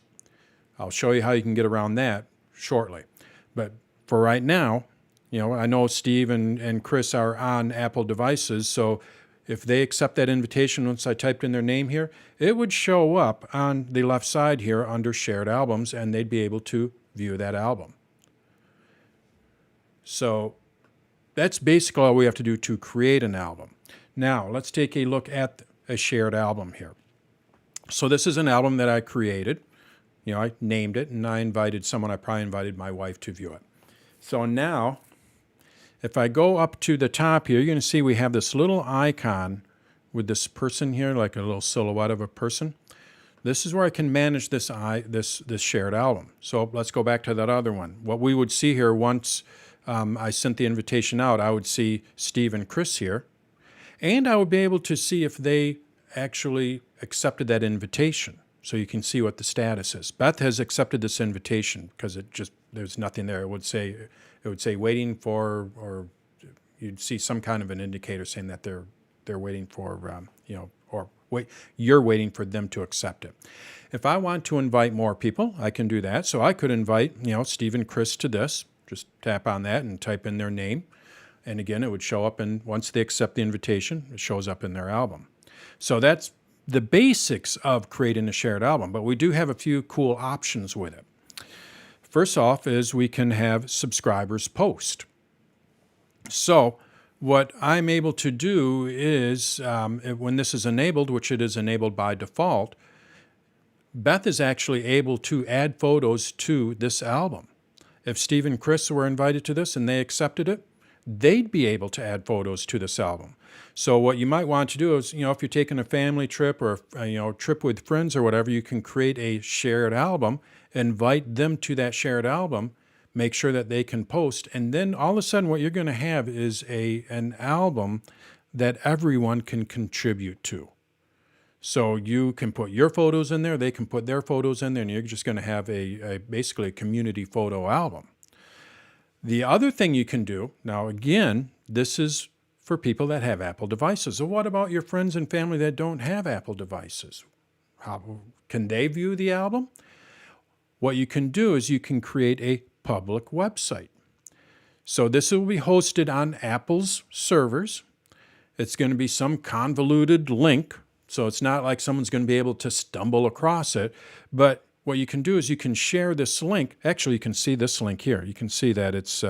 I'll show you how you can get around that shortly. But for right now, I know Steve and Chris are on Apple devices, so if they accept that invitation, once I typed in their name here, it would show up on the left side here under Shared Albums, and they'd be able to view that album. So that's basically all we have to do to create an album. Now, let's take a look at a shared album here. So this is an album that I created. I named it, and I invited someone. I probably invited my wife to view it. So now, if I go up to the top here, you're going to see we have this little icon with this person here, like a little silhouette of a person. This is where I can manage this shared album. So let's go back to that other one. What we would see here once I sent the invitation out, I would see Steve and Chris here, and I would be able to see if they actually accepted that invitation. So you can see what the status is. Beth has accepted this invitation because there's nothing there. It would say waiting for, or you'd see some kind of an indicator saying that they're waiting for, or wait, you're waiting for them to accept it. If I want to invite more people, I can do that. So I could invite, Steve and Chris to this. Just tap on that and type in their name. And again, it would show up, and once they accept the invitation, it shows up in their album. So that's the basics of creating a shared album, but we do have a few cool options with it. First off is we can have subscribers post. So what I'm able to do is, when this is enabled, which it is enabled by default, Beth is actually able to add photos to this album. If Steve and Chris were invited to this and they accepted it, they'd be able to add photos to this album. So what you might want to do is, if you're taking a family trip or a trip with friends or whatever, you can create a shared album, invite them to that shared album, make sure that they can post, and then all of a sudden what you're going to have is an album that everyone can contribute to. So you can put your photos in there, they can put their photos in there, and you're just going to have basically a community photo album. The other thing you can do, now again, this is for people that have Apple devices. So what about your friends and family that don't have Apple devices? How can they view the album? What you can do is you can create a public website. So this will be hosted on Apple's servers. It's going to be some convoluted link, so it's not like someone's going to be able to stumble across it. But what you can do is you can share this link. Actually, you can see this link here. You can see that it's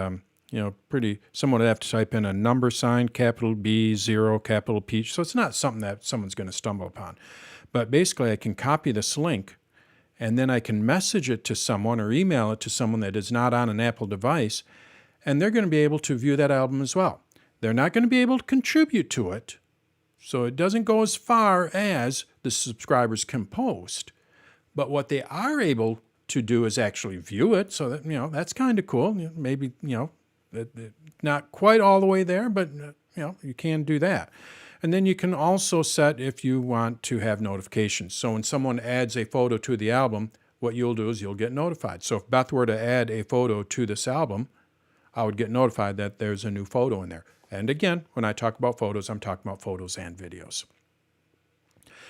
pretty. Someone would have to type in a number sign, capital B, 0, capital P. So it's not something that someone's going to stumble upon. But basically, I can copy this link, and then I can message it to someone or email it to someone that is not on an Apple device, and they're going to be able to view that album as well. They're not going to be able to contribute to it, so it doesn't go as far as the subscribers can post. But what they are able to do is actually view it, so that, that's kind of cool. Maybe, not quite all the way there, but, you can do that. And then you can also set if you want to have notifications. So when someone adds a photo to the album, what you'll do is you'll get notified. So if Beth were to add a photo to this album, I would get notified that there's a new photo in there. And again, when I talk about photos, I'm talking about photos and videos.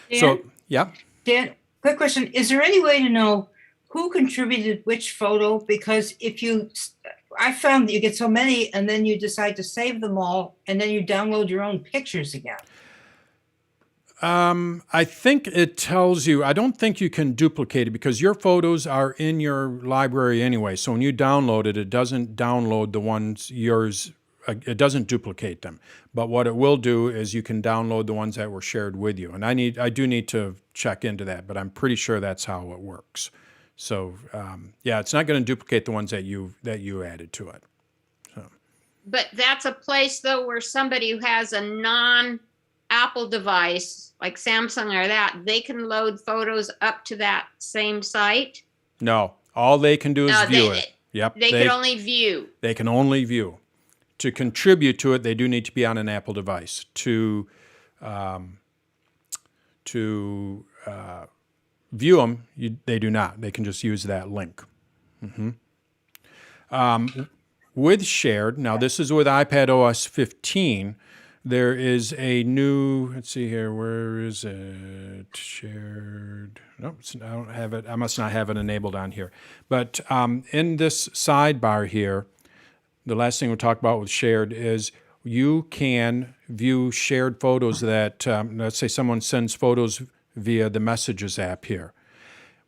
Dan? So, yeah. Dan, quick question. Is there any way to know who contributed which photo? Because I found that you get so many and then you decide to save them all and then you download your own pictures again. I think it tells you, I don't think you can duplicate it because your photos are in your library anyway. So when you download it, it doesn't download the ones yours, it doesn't duplicate them. But what it will do is you can download the ones that were shared with you. And I do need to check into that, but I'm pretty sure that's how it works. So it's not going to duplicate the ones that you added to it. So. But that's a place though where somebody who has a non-Apple device, like Samsung or that, they can load photos up to that same site? No, all they can do is view it. Yep. They can only view. They can only view. To contribute to it, they do need to be on an Apple device. To view them, they do not. They can just use that link. With shared, now this is with iPad OS 15, there is a new, let's see here, where is it? Shared. Nope, I don't have it. I must not have it enabled on here. But in this sidebar here, the last thing we'll talk about with shared is you can view shared photos that, let's say someone sends photos via the Messages app here.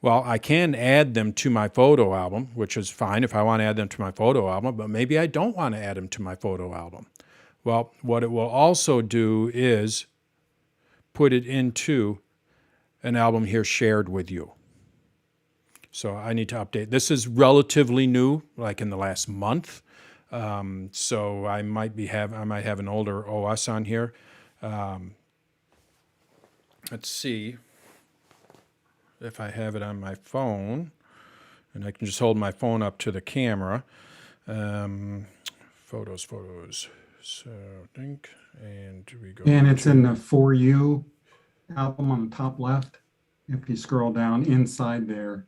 Well, I can add them to my photo album, which is fine if I want to add them to my photo album, but maybe I don't want to add them to my photo album. Well, what it will also do is put it into an album here shared with you. So I need to update. This is relatively new, like in the last month. So I might have an older OS on here. Let's see if I have it on my phone, and I can just hold my phone up to the camera. Photos. So and we go. And it's in the For You album on the top left. If you scroll down inside there,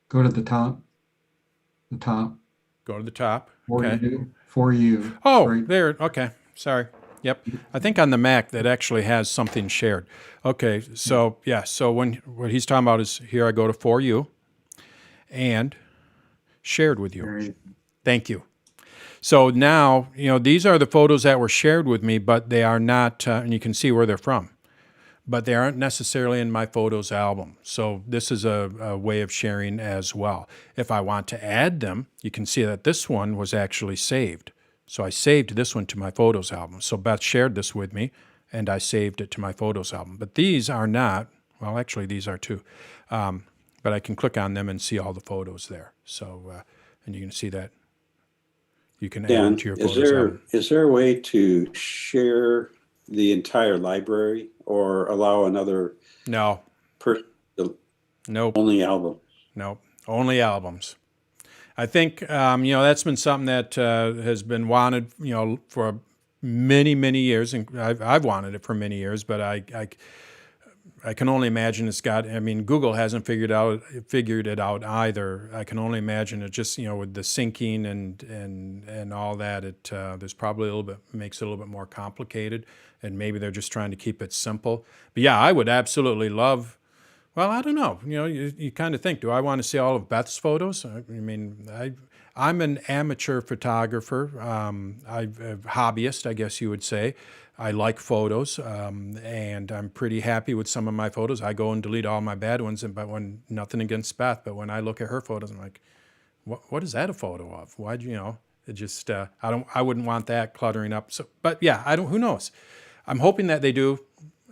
go to the top. Go to the top. For You. Oh, right there. Okay. Sorry. Yep. I think on the Mac that actually has something shared. Okay. So yeah. So what he's talking about is here I go to For You and shared with you. Thank you. So now, these are the photos that were shared with me, but they are not, and you can see where they're from, but they aren't necessarily in my photos album. So this is a way of sharing as well. If I want to add them, you can see that this one was actually saved. So I saved this one to my photos album. So Beth shared this with me, and I saved it to my photos album. But these are not, well, actually these are too. But I can click on them and see all the photos there. So, and you can see that you can add them to your photos album. Is there a way to share the entire library or allow another person to only album? Nope, only albums. I think, that's been something that has been wanted, for many, many years, and I've wanted it for many years, but I can only imagine it's got. I mean, Google hasn't figured it out either. I can only imagine it just with the syncing and all that. There's probably a little bit makes it a little bit more complicated, and maybe they're just trying to keep it simple. But yeah, I would absolutely love. Well, I don't know. You kind of think, do I want to see all of Beth's photos? I mean, I'm an amateur photographer. I'm a hobbyist, I guess you would say. I like photos, and I'm pretty happy with some of my photos. I go and delete all my bad ones, but when nothing against Beth, but when I look at her photos, I'm like, what is that a photo of? Why'd it just I wouldn't want that cluttering up. So, but yeah, who knows? I'm hoping that they do,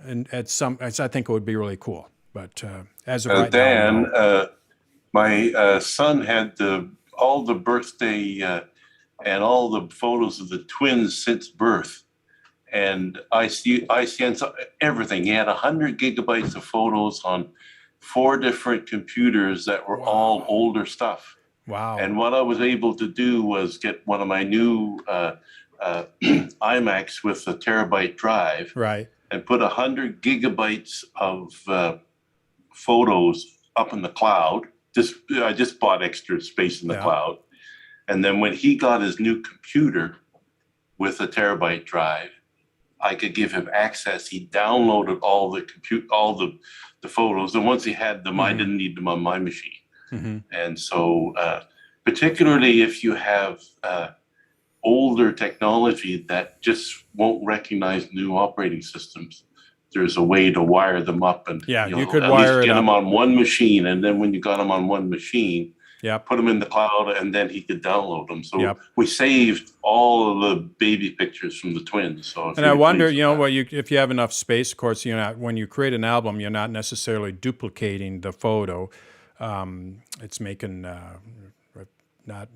and I think it would be really cool. But as of right Dan, now, no. My son had all the birthday and all the photos of the twins since birth. And I see everything. He had 100 gigabytes of photos on 4 different computers that were all older stuff. Wow. And what I was able to do was get one of my new iMacs with a terabyte drive. Right. And put 100 gigabytes of photos up in the cloud. I just bought extra space in the cloud. And then when he got his new computer with a terabyte drive, I could give him access. He downloaded all the photos, and once he had them, I didn't need them on my machine. Mm-hmm. And so, particularly if you have older technology that just won't recognize new operating systems, there's a way to wire them up and you could at wire least it get them up. on one machine, and then when you got them on one machine, put them in the cloud, and then he could download them. So we saved all of the baby pictures from the twins. So and I wonder, if you have enough space, of course, when you create an album, you're not necessarily duplicating the photo. It's making not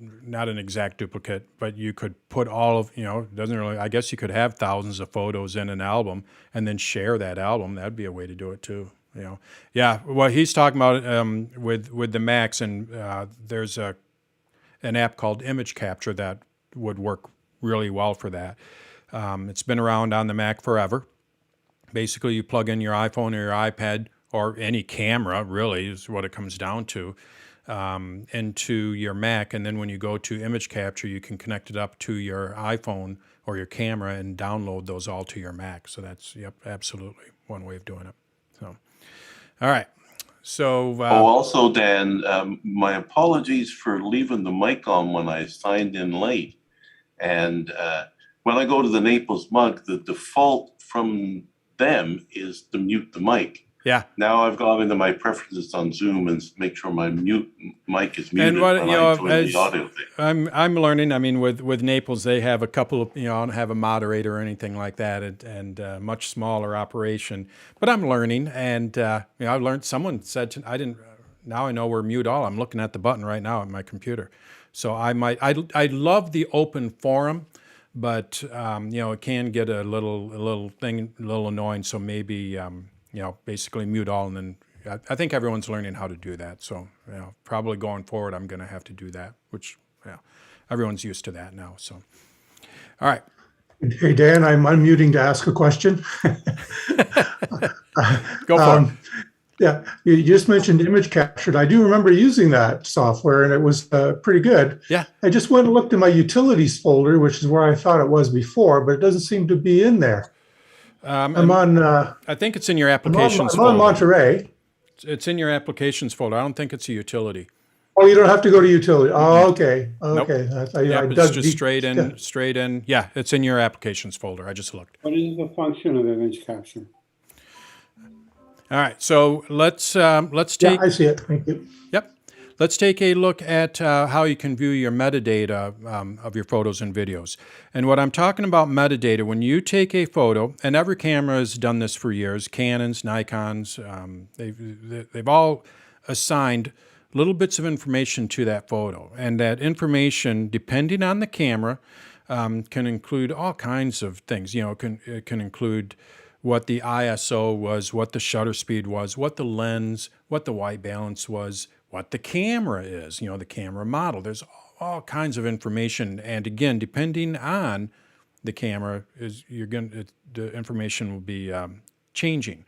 an exact duplicate, but you could put all of, doesn't really, I guess you could have thousands of photos in an album and then share that album. That'd be a way to do it too. Yeah. What he's talking about with the Macs, and there's an app called Image Capture that would work really well for that. It's been around on the Mac forever. Basically, you plug in your iPhone or your iPad or any camera, really, is what it comes down to, into your Mac. And then when you go to Image Capture, you can connect it up to your iPhone or your camera and download those all to your Mac. So that's, absolutely one way of doing it. So, all right. So, also, Dan, my apologies for leaving the mic on when I signed in late. And when I go to the Naples mug, the default from them is to mute the mic. Yeah. Now I've gone into my preferences on Zoom and make sure my mic is muted. And what the audio thing. I'm learning. I mean, with Naples, they have a couple of I don't have a moderator or anything like that, and much smaller operation. But I'm learning, and I learned. Someone said I didn't. Now I know where mute all. I'm looking at the button right now on my computer, so I might. I love the open forum, but it can get a little annoying. So maybe. Basically mute all, and then I think everyone's learning how to do that. So, probably going forward, I'm going to have to do that, which, everyone's used to that now. So, all right. Hey, Dan, I'm unmuting to ask a question. Go for it. Yeah, you just mentioned Image Capture. I do remember using that software, and it was pretty good. Yeah. I just went and looked in my utilities folder, which is where I thought it was before, but it doesn't seem to be in there. I'm on. I think it's in your applications folder. I'm on Monterey. It's in your applications folder. I don't think it's a utility. Oh, you don't have to go to utility. Oh, okay. Okay. Nope. It's just straight in. Yeah, it's in your applications folder. I just looked. What is the function of Image Capture? All right. So let's take. Yeah, I see it. Thank you. Yep. Let's take a look at how you can view your metadata of your photos and videos. And what I'm talking about metadata, when you take a photo, and every camera has done this for years, Canons, Nikons, they've all assigned little bits of information to that photo. And that information, depending on the camera, can include all kinds of things. It can include what the ISO was, what the shutter speed was, what the lens, what the white balance was, what the camera is, the camera model. There's all kinds of information. And again, depending on the camera, the information will be changing.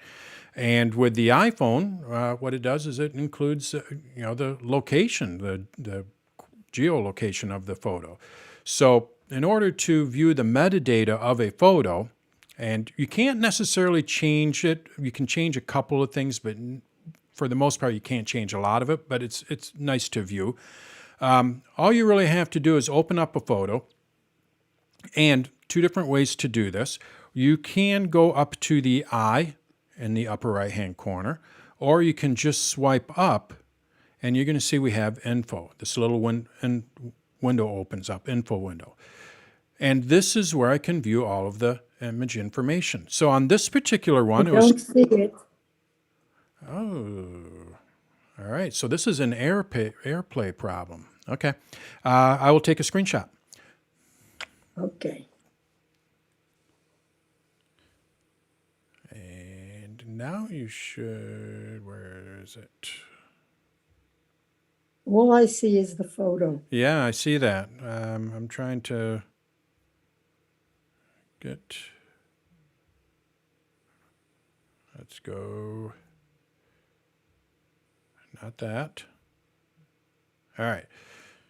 And with the iPhone, what it does is it includes, the location, the geolocation of the photo. So in order to view the metadata of a photo, and you can't necessarily change it, you can change a couple of things, but for the most part, you can't change a lot of it, but it's nice to view. All you really have to do is open up a photo, and two different ways to do this. You can go up to the eye in the upper right-hand corner, or you can just swipe up, and you're going to see we have info. This little window opens up, info window. And this is where I can view all of the image information. So on this particular one, I don't see it. Oh, all right. So this is an AirPlay problem. Okay. I will take a screenshot. Okay. And now you should, where is it? All I see is the photo. Yeah, I see that. I'm trying to get, let's go, not that. All right.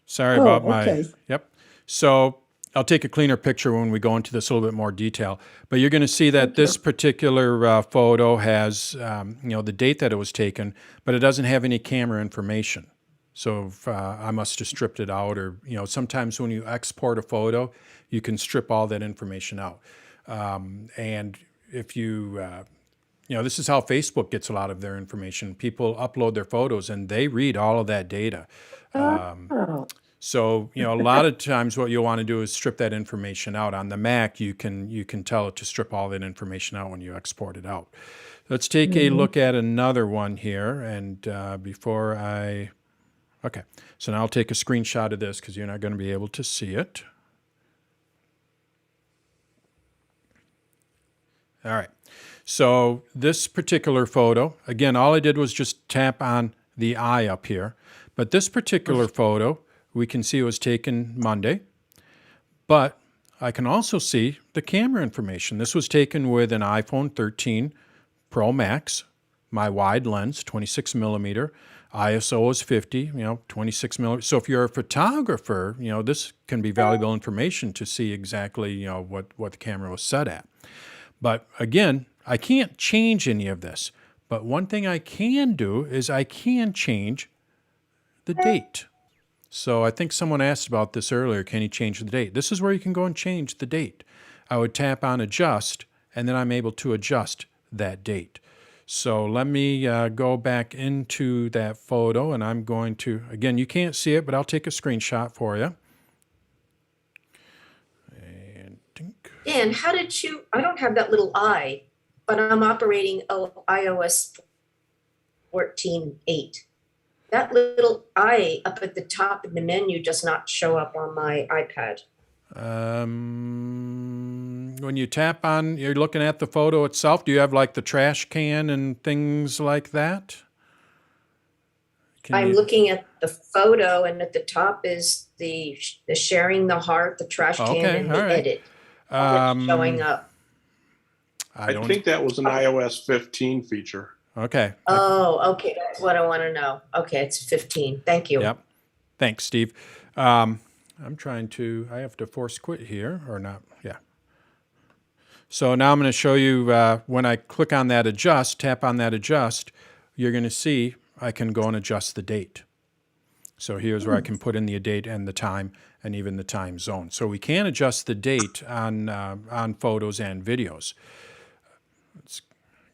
Sorry about my, yep. So I'll take a cleaner picture when we go into this a little bit more detail. But you're going to see that this particular photo has, the date that it was taken, but it doesn't have any camera information. So if, I must have stripped it out, or, sometimes when you export a photo, you can strip all that information out. And if you, this is how Facebook gets a lot of their information. People upload their photos and they read all of that data. So, a lot of times what you'll want to do is strip that information out. On the Mac, you can tell it to strip all that information out when you export it out. Let's take a look at another one here. And before I, okay, so now I'll take a screenshot of this because you're not going to be able to see it. All right, so this particular photo, again, all I did was just tap on the eye up here. But this particular photo, we can see it was taken Monday, but I can also see the camera information. This was taken with an iPhone 13 Pro Max, my wide lens, 26 millimeter, ISO is 50, 26 millimeter. So if you're a photographer, this can be valuable information to see exactly, what the camera was set at. But again, I can't change any of this. But one thing I can do is I can change the date. So I think someone asked about this earlier, can you change the date? This is where you can go and change the date. I would tap on adjust, and then I'm able to adjust that date. So let me go back into that photo, and I'm going to, again, you can't see it, but I'll take a screenshot for you. And Dan, how did you, I don't have that little eye, but I'm operating iOS 14.8. That little eye up at the top in the menu does not show up on my iPad. When you tap on, you're looking at the photo itself, do you have like the trash can and things like that? I'm looking at the photo, and at the top is the sharing the heart, the trash can, and the edit. It's showing up. I think that was an iOS 15 feature. Okay. Oh, okay. That's what I want to know. Okay, it's 15. Thank you. Yep. Thanks, Steve. I'm trying to, I have to force quit here, or not. Yeah. So now I'm going to show you when I click on that adjust, tap on that adjust, you're going to see I can go and adjust the date. So here's where I can put in the date and the time and even the time zone. So we can adjust the date on photos and videos. Let's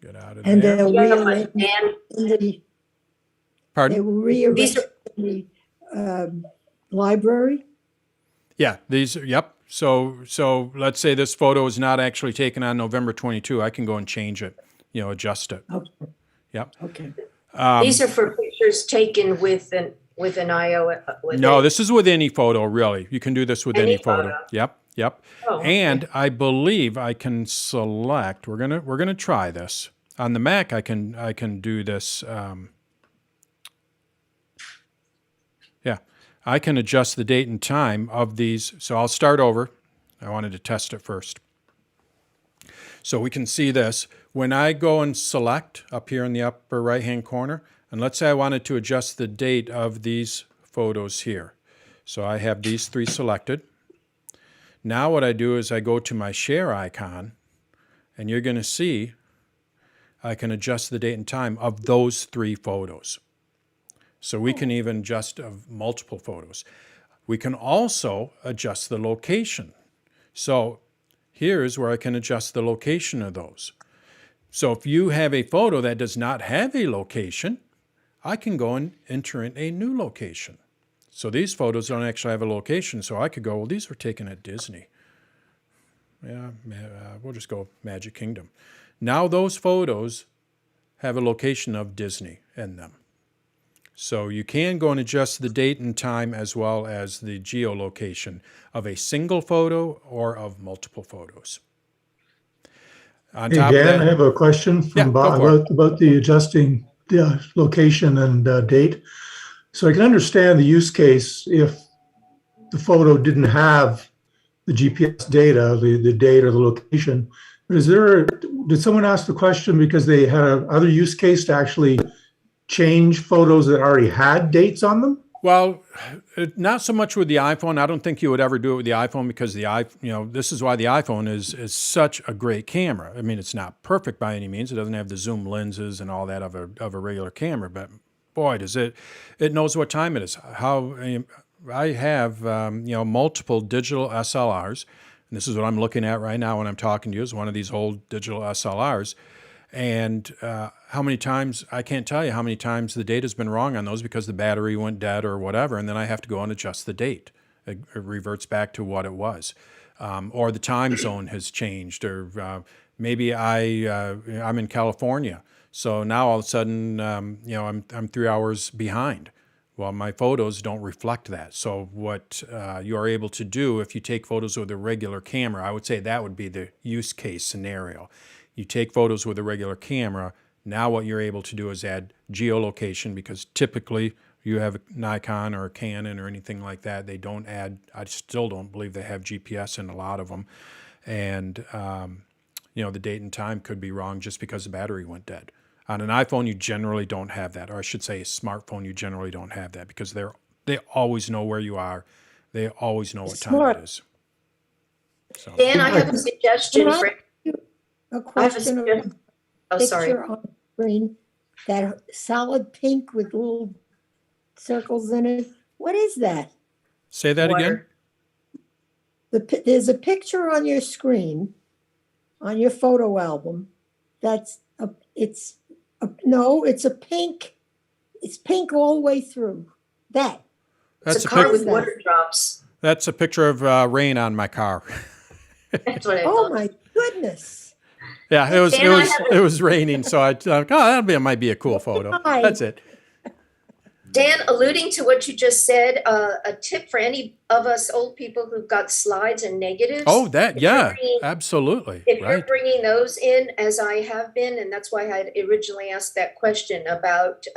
get out of And there. they'll rearrange the, Pardon? they will rearrange the library. Yeah, these, yep. So let's say this photo is not actually taken on November 22. I can go and change it, adjust it. Okay. Yep. Okay. These are for pictures taken with an iOS. No, this is with any photo, really. You can do this with any photo. Yep. Oh, okay. And I believe I can select. We're gonna try this on the Mac. I can do this. I can adjust the date and time of these. So I'll start over. I wanted to test it first. So we can see this. when I go and select up here in the upper right-hand corner, and let's say I wanted to adjust the date of these photos here. So I have these 3 selected. Now what I do is I go to my share icon, and you're going to see I can adjust the date and time of those 3 photos. So we can even adjust of multiple photos. We can also adjust the location. So here's where I can adjust the location of those. So if you have a photo that does not have a location, I can go and enter in a new location. So these photos don't actually have a location, so I could go, well, these were taken at Disney. Yeah, we'll just go Magic Kingdom. Now those photos have a location of Disney in them. So you can go and adjust the date and time as well as the geolocation of a single photo or of multiple photos. On Hey, top Dan, of that, I have a question Yeah, from go Bob for it. about the adjusting the location and date. So I can understand the use case if the photo didn't have the GPS data, the date or the location. But did someone ask the question because they had another use case to actually change photos that already had dates on them? Well, not so much with the iPhone. I don't think you would ever do it with the iPhone because this is why the iPhone is such a great camera. I mean, it's not perfect by any means. It doesn't have the zoom lenses and all that of a regular camera, but boy, does it knows what time it is. I have multiple digital SLRs, and this is what I'm looking at right now when I'm talking to you, is one of these old digital SLRs. And how many times, I can't tell you how many times the date has been wrong on those because the battery went dead or whatever, and then I have to go and adjust the date. It reverts back to what it was. Or the time zone has changed, or maybe I'm in California, so now all of a sudden, I'm 3 hours behind. Well, my photos don't reflect that. So what you are able to do if you take photos with a regular camera, I would say that would be the use case scenario. You take photos with a regular camera. Now what you're able to do is add geolocation, because typically you have a Nikon or a Canon or anything like that, they don't add, I still don't believe they have GPS in a lot of them. And, the date and time could be wrong just because the battery went dead. On an iPhone, you generally don't have that, or I should say a smartphone, you generally don't have that because they always know where you are. They always know what time it is. So. Dan, I have a suggestion for a question of Oh, sorry. picture on the screen, that solid pink with little circles in it. What is that? Say that again. There's a picture on your screen, on your photo album. It's a pink. It's pink all the way through. That's a car with water drops. That's a picture of rain on my car. That's what I Oh thought. my goodness. Yeah, it was raining, so I thought, that might be a cool photo. Hi. That's it. Dan, alluding to what you just said, a tip for any of us old people who've got slides and negatives. Oh, absolutely. If you're bringing those in, as I have been, and that's why I originally asked that question about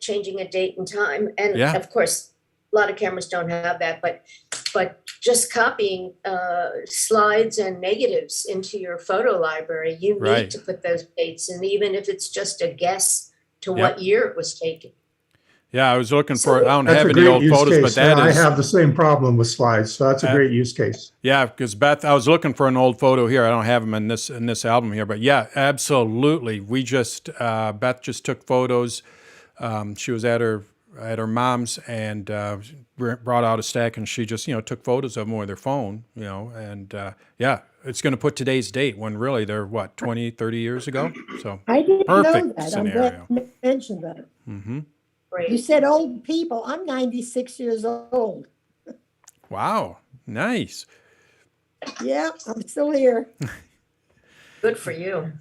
changing a date and time. And of course, a lot of cameras don't have that, but just copying slides and negatives into your photo library, you need to put those dates in, even if it's just a guess to what year it was taken. Yeah, I was looking for it. I don't That's have a any great old use photos, case. but that I is. have the same problem with slides, so that's a great use case. Yeah, because Beth, I was looking for an old photo here. I don't have them in this album here, but yeah, absolutely. Beth just took photos. She was at her mom's and brought out a stack, and she just took photos of them with her phone, and it's going to put today's date when really they're 20, 30 years ago. So I didn't perfect know that. scenario. I'm glad you mentioned that. Mm-hmm. You said old people. I'm 96 years old. Wow, nice. Yeah, I'm still here. Good for you.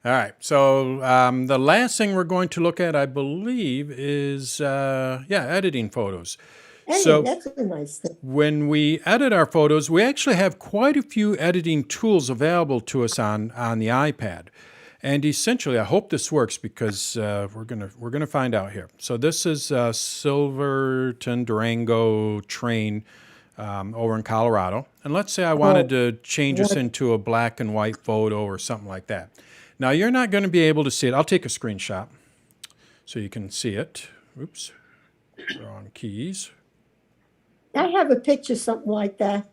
All right, so the last thing we're going to look at, I believe, is editing photos. Hey, that's a nice thing. When we edit our photos, we actually have quite a few editing tools available to us on the iPad. And essentially, I hope this works because we're gonna find out here. So this is Silverton Durango Train over in Colorado. And let's say I wanted to change this into a black and white photo or something like that. Now, you're not going to be able to see it. I'll take a screenshot so you can see it. Oops, wrong keys. I have a picture, something like that.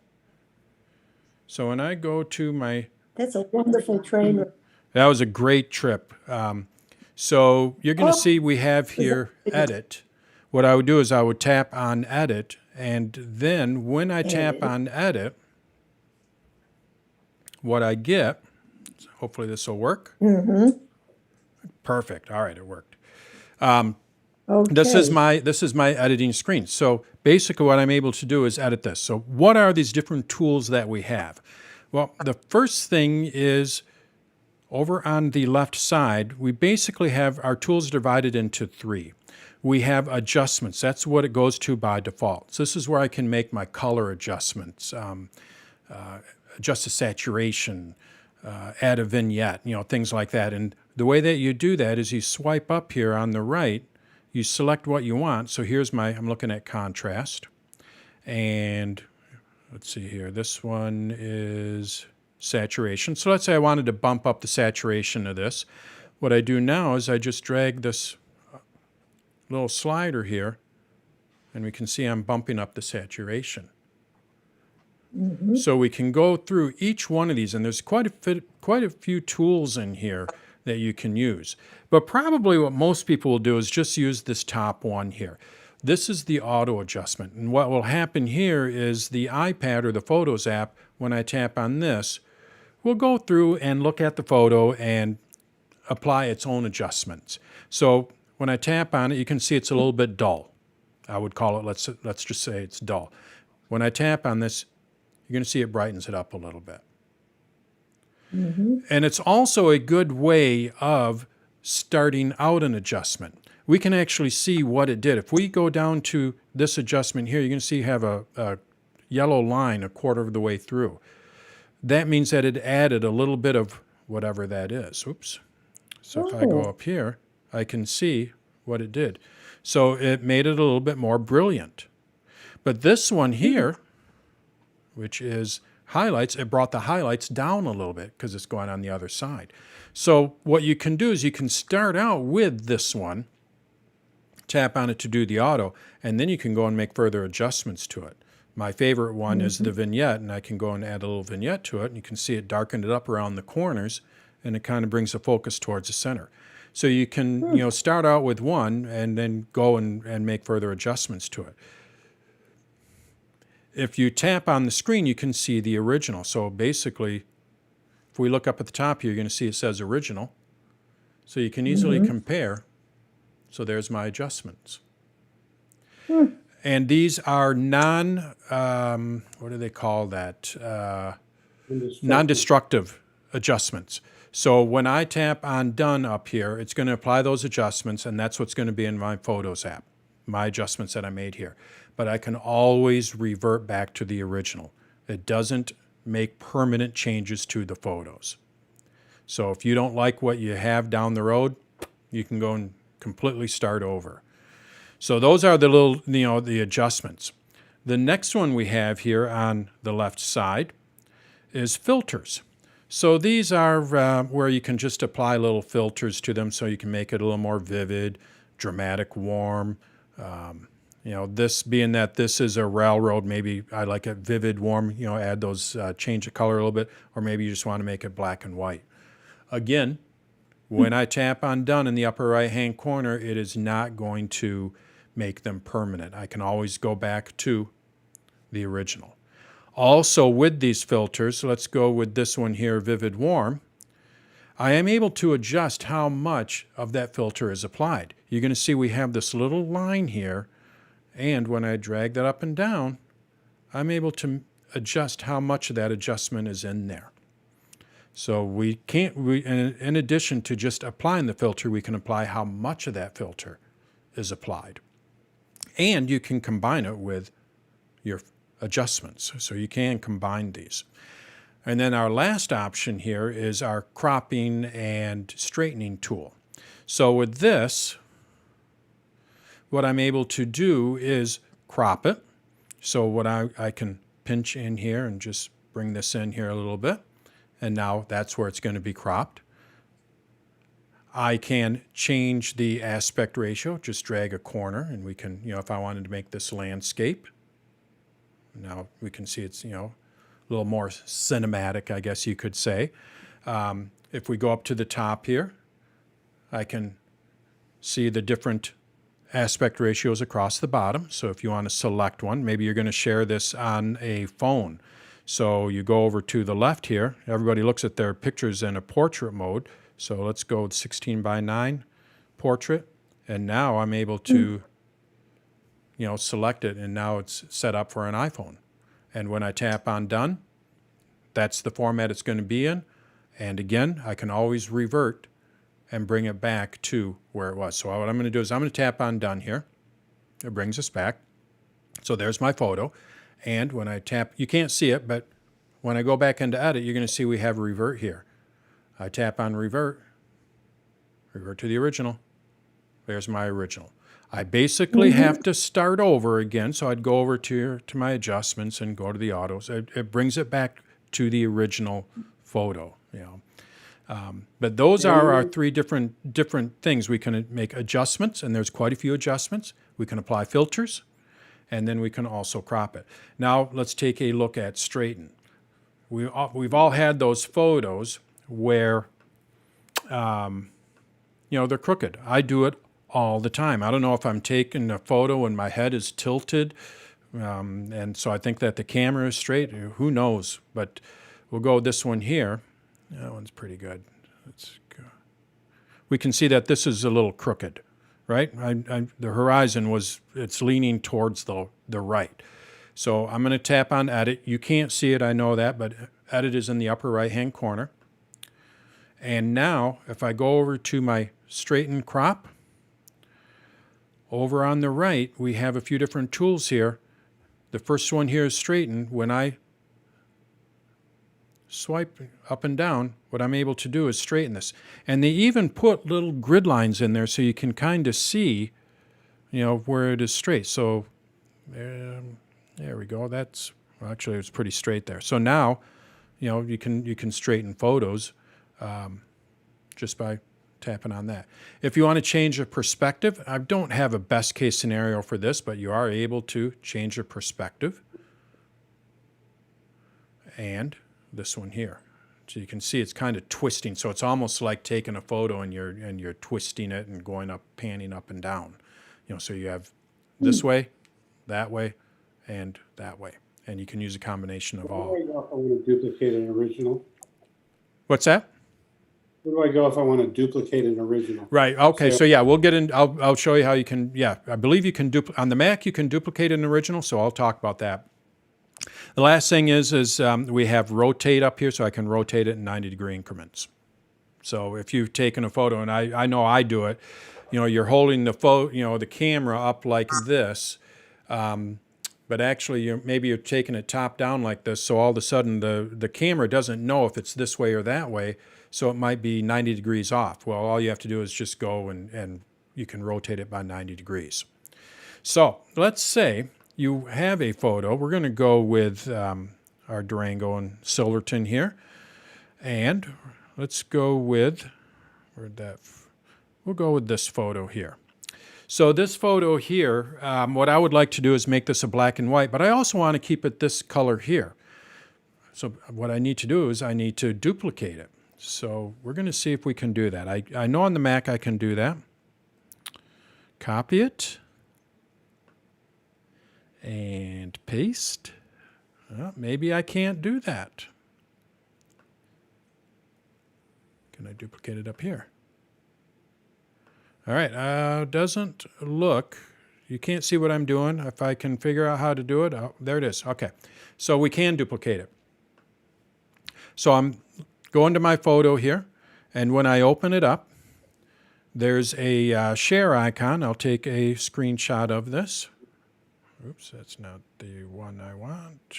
So when I go to my... That's a wonderful trainer. That was a great trip. So you're going to see we have here edit. What I would do is I would tap on edit, and then when I tap on edit, what I get, hopefully this will work. Perfect. All right, it worked. This is my editing screen. So basically what I'm able to do is edit this. So what are these different tools that we have? Well, the first thing is over on the left side, we basically have our tools divided into three. We have adjustments. That's what it goes to by default. So this is where I can make my color adjustments, adjust the saturation, add a vignette, things like that. And the way that you do that is you swipe up here on the right, you select what you want. So here's I'm looking at contrast. And let's see here, this one is saturation. So let's say I wanted to bump up the saturation of this. What I do now is I just drag this little slider here, and we can see I'm bumping up the saturation. So we can go through each one of these, and there's quite a few tools in here that you can use. But probably what most people will do is just use this top one here. This is the auto adjustment. And what will happen here is the iPad or the Photos app, when I tap on this, will go through and look at the photo and apply its own adjustments. So when I tap on it, you can see it's a little bit dull. I would call it, let's just say it's dull. When I tap on this, you're going to see it brightens it up a little bit. And it's also a good way of starting out an adjustment. We can actually see what it did. If we go down to this adjustment here, you're going to see you have a yellow line a quarter of the way through. That means that it added a little bit of whatever that is. Oops. So if I go up here, I can see what it did. So it made it a little bit more brilliant. But this one here, which is highlights, it brought the highlights down a little bit because it's going on the other side. So what you can do is you can start out with this one, tap on it to do the auto, and then you can go and make further adjustments to it. My favorite one is the vignette, and I can go and add a little vignette to it, and you can see it darkened it up around the corners, and it kind of brings the focus towards the center. So you can start out with one and then go and make further adjustments to it. If you tap on the screen, you can see the original. So basically, if we look up at the top here, you're going to see it says original. So you can easily compare. So there's my adjustments. And these are what do they call that? Non-destructive adjustments. So when I tap on done up here, it's going to apply those adjustments, and that's what's going to be in my Photos app, my adjustments that I made here. But I can always revert back to the original. It doesn't make permanent changes to the photos. So if you don't like what you have down the road, you can go and completely start over. So those are the little, the adjustments. The next one we have here on the left side is filters. So these are where you can just apply little filters to them so you can make it a little more vivid, dramatic, warm. This being that this is a railroad, maybe I like it vivid, warm, add those, change the color a little bit, or maybe you just want to make it black and white. Again, when I tap on done in the upper right-hand corner, it is not going to make them permanent. I can always go back to the original. Also with these filters, let's go with this one here, Vivid Warm, I am able to adjust how much of that filter is applied. You're going to see we have this little line here, and when I drag that up and down, I'm able to adjust how much of that adjustment is in there. So in addition to just applying the filter, we can apply how much of that filter is applied. And you can combine it with your adjustments. So you can combine these. And then our last option here is our cropping and straightening tool. So with this, what I'm able to do is crop it. So what I can pinch in here and just bring this in here a little bit. And now that's where it's going to be cropped. I can change the aspect ratio, just drag a corner, and we can, if I wanted to make this landscape, now we can see it's, a little more cinematic, I guess you could say. If we go up to the top here, I can see the different aspect ratios across the bottom. So if you want to select one, maybe you're going to share this on a phone. So you go over to the left here. Everybody looks at their pictures in a portrait mode. So let's go with 16:9 portrait. And now I'm able to, select it. And now it's set up for an iPhone. And when I tap on done, that's the format it's going to be in. And again, I can always revert and bring it back to where it was. So what I'm going to do is I'm going to tap on done here. It brings us back. So there's my photo. And when I tap, you can't see it, but when I go back into edit, you're going to see we have revert here. I tap on revert to the original. There's my original. I basically have to start over again. So I'd go over to my adjustments and go to the autos. It brings it back to the original photo. But those are our three different things. We can make adjustments, and there's quite a few adjustments. We can apply filters, and then we can also crop it. Now let's take a look at straighten. We've all had those photos where, they're crooked. I do it all the time. I don't know if I'm taking a photo and my head is tilted, and so I think that the camera is straight. Who knows? But we'll go with this one here. That one's pretty good. Let's go. We can see that this is a little crooked, right? The horizon it's leaning towards the right. So I'm going to tap on edit. You can't see it, I know that, but edit is in the upper right-hand corner. And now, if I go over to my straighten crop, over on the right, we have a few different tools here. The first one here is straighten. When I swipe up and down, what I'm able to do is straighten this. And they even put little grid lines in there so you can kind of see, where it is straight. So there we go. Actually, it's pretty straight there. So now, you can straighten photos just by tapping on that. If you want to change the perspective, I don't have a best case scenario for this, but you are able to change the perspective. And this one here. So you can see it's kind of twisting. So it's almost like taking a photo and you're twisting it and going up, panning up and down. So you have this way, and that way. And you can use a combination of all. Where do I go if I want to duplicate an original? What's that? Where do I go if I want to duplicate an original? Right. Okay. So yeah, we'll get in. I'll show you how you can. Yeah, I believe you can on the Mac. You can duplicate an original. So I'll talk about that. The last thing is we have rotate up here, so I can rotate it in 90-degree increments. So if you've taken a photo, and I know I do it, you're holding the camera up like this, but actually maybe you're taking it top down like this. So all of a sudden the camera doesn't know if it's this way or that way. So it might be 90 degrees off. Well, all you have to do is just go and you can rotate it by 90 degrees. So let's say you have a photo. We're going to go with our Durango and Silverton here. And let's go with, we'll go with this photo here. So this photo here, what I would like to do is make this a black and white, but I also want to keep it this color here. So what I need to do is I need to duplicate it. So we're going to see if we can do that. I know on the Mac I can do that. Copy it. And paste. Well, maybe I can't do that. Can I duplicate it up here? All right, doesn't look, you can't see what I'm doing. If I can figure out how to do it, oh, there it is. Okay, so we can duplicate it. So I'm going to my photo here, and when I open it up, there's a share icon. I'll take a screenshot of this. Oops, that's not the one I want.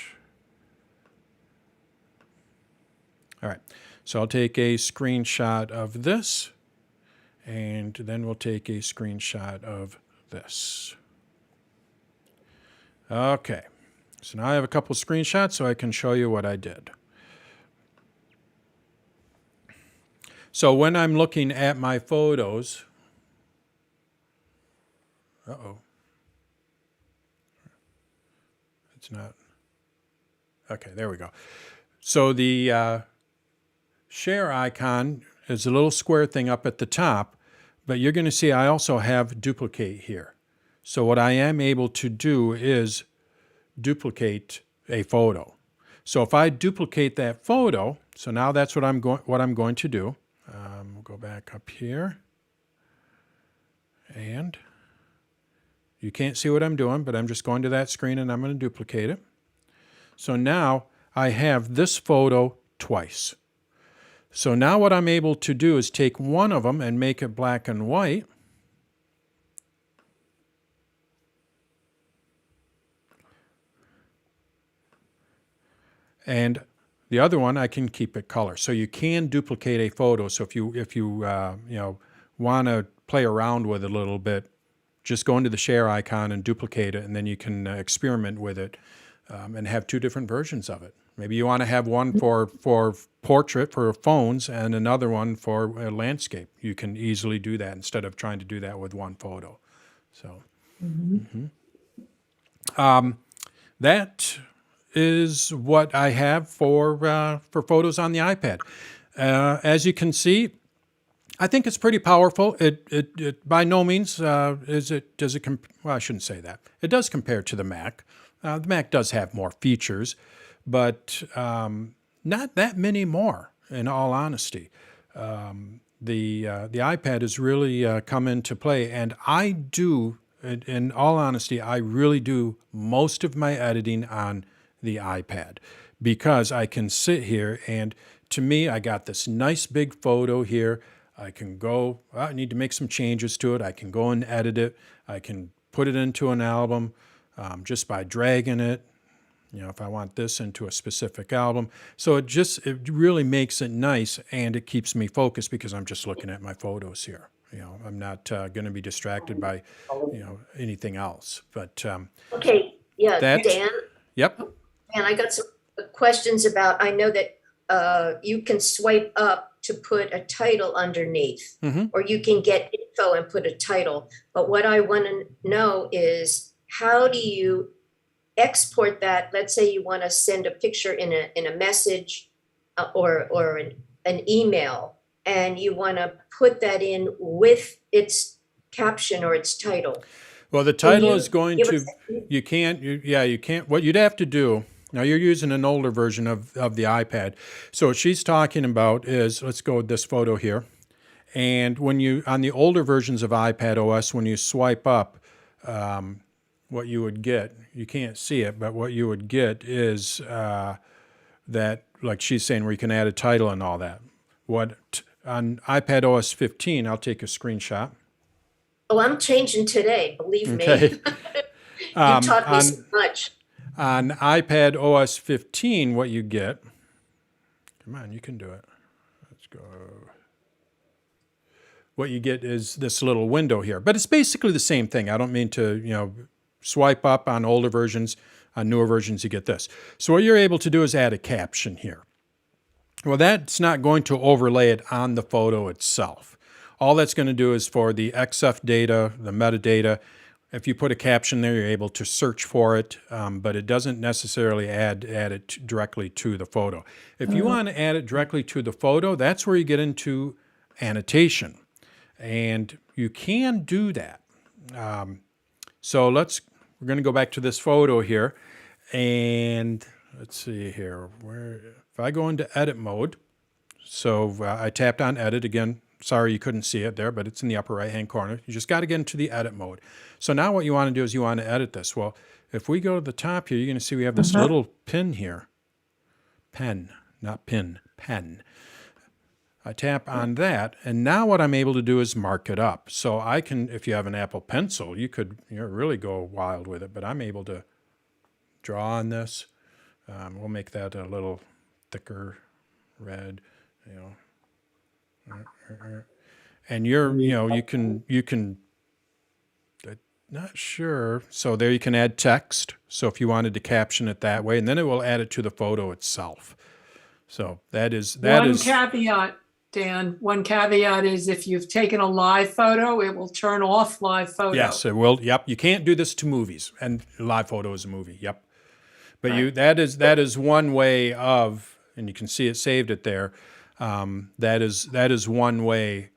All right, so I'll take a screenshot of this, and then we'll take a screenshot of this. Okay, So now I have a couple screenshots so I can show you what I did. So when I'm looking at my photos, it's not, okay, there we go. So the share icon is a little square thing up at the top, but you're going to see I also have duplicate here. So what I am able to do is duplicate a photo. So if I duplicate that photo, so now that's what I'm going to do. We'll go back up here, and you can't see what I'm doing, but I'm just going to that screen and I'm going to duplicate it. So now I have this photo twice. So now what I'm able to do is take one of them and make it black and white. And the other one, I can keep it color. So you can duplicate a photo. So if you want to play around with it a little bit, just go into the share icon and duplicate it, and then you can experiment with it and have two different versions of it. Maybe you want to have one for portrait for phones and another one for landscape. You can easily do that instead of trying to do that with one photo. So that is what I have for photos on the iPad. As you can see, I think it's pretty powerful. It by no means well, I shouldn't say that. It does compare to the Mac. The Mac does have more features, but not that many more, in all honesty. The iPad has really come into play, and I do, in all honesty, I really do most of my editing on the iPad, because I can sit here and, to me, I got this nice big photo here. I can go, I need to make some changes to it. I can go and edit it. I can put it into an album just by dragging it. If I want this into a specific album. So it really makes it nice, and it keeps me focused because I'm just looking at my photos here. I'm not going to be distracted by, anything else. But Okay, yeah, Dan. Yep. And I got some questions about, I know that you can swipe up to put a title underneath, or you can get info and put a title. But what I want to know is, how do you export that? Let's say you want to send a picture in a message or an email, and you want to put that in with its caption or its title. Well, the title is going to, you can't, what you'd have to do, now you're using an older version of the iPad. So what she's talking about is, let's go with this photo here. And when you, on the older versions of iPad OS, when you swipe up, what you would get, you can't see it, but what you would get is that, like she's saying, where you can add a title and all that. On iPad OS 15, I'll take a screenshot. Oh, I'm changing today, believe me. You taught me so much. On iPad OS 15, what you get, come on, you can do it. Let's go. What you get is this little window here, but it's basically the same thing. I don't mean to, swipe up on older versions. On newer versions, you get this. So what you're able to do is add a caption here. Well, that's not going to overlay it on the photo itself. All that's going to do is for the XF data, the metadata, if you put a caption there, you're able to search for it, but it doesn't necessarily add it directly to the photo. If you want to add it directly to the photo, that's where you get into annotation. And you can do that. So we're going to go back to this photo here. And let's see here. If I go into edit mode, so I tapped on edit again. Sorry you couldn't see it there, but it's in the upper right-hand corner. You just got to get into the edit mode. So now what you want to do is you want to edit this. Well, if we go to the top here, you're going to see we have this little pin here. Pen, not pin, pen. I tap on that, and now what I'm able to do is mark it up. So I can, if you have an Apple Pencil, you could really go wild with it, but I'm able to draw on this. We'll make that a little thicker red, And you can not sure. So there you can add text. So if you wanted to caption it that way, and then it will add it to the photo itself. So that is One caveat, Dan, one caveat is if you've taken a live photo, it will turn off live photo. Yes, it will. Yep. You can't do this to movies, and live photo is a movie. Yep. But Right. that is one way of, and you can see it saved it there. That is one way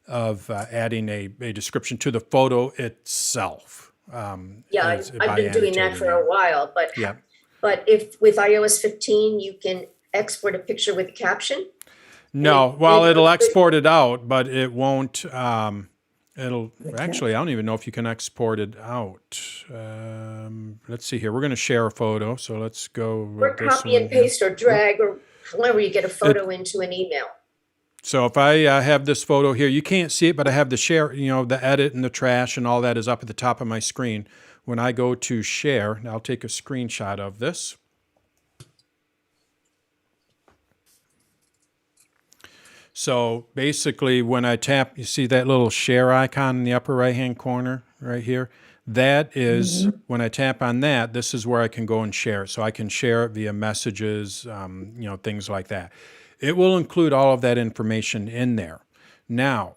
of adding a description to the photo itself. Yeah, I've been doing that for a while, but yeah. But if with iOS 15, you can export a picture with a caption. No, well, it'll export it out, but it won't. It'll actually, I don't even know if you can export it out. Let's see here. We're going to share a photo, so let's go. Or copy and paste or drag or however you get a photo into an email. So if I have this photo here, you can't see it, but I have the share, the edit and the trash and all that is up at the top of my screen. When I go to share, I'll take a screenshot of this. So basically when I tap, you see that little share icon in the upper right-hand corner right here? That is, when I tap on that, this is where I can go and share it. So I can share it via messages, things like that. It will include all of that information in there. Now,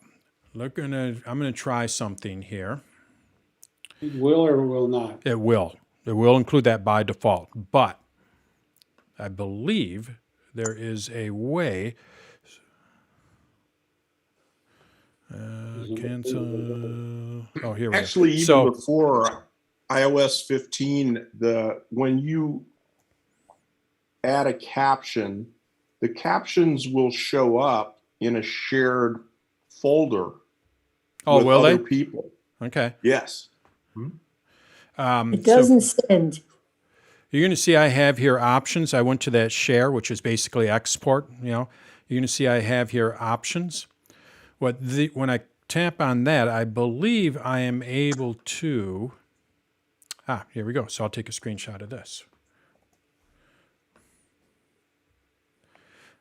I'm gonna try something here. It will or will not? It will. It will include that by default. But I believe there is a way. Cancel. Oh, here we go. Actually, even before iOS 15, when you add a caption, the captions will show up in a shared folder. Oh, with will other they? people. Okay. Yes. It doesn't send. You're going to see I have here options. I went to that share, which is basically export. You're going to see I have here options. When I tap on that, I believe I am able to. Here we go. So I'll take a screenshot of this.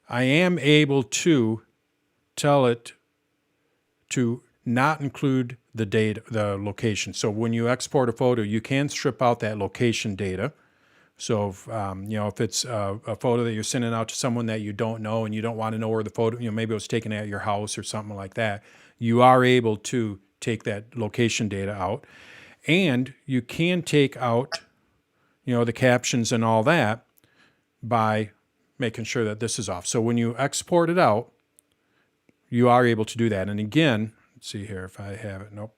I am able to tell it to not include the data, the location. So when you export a photo, you can strip out that location data. So if it's a photo that you're sending out to someone that you don't know and you don't want to know where the photo, maybe it was taken at your house or something like that, you are able to take that location data out. And you can take out, the captions and all that by making sure that this is off. So when you export it out, you are able to do that. And again, let's see here if I have it. Nope.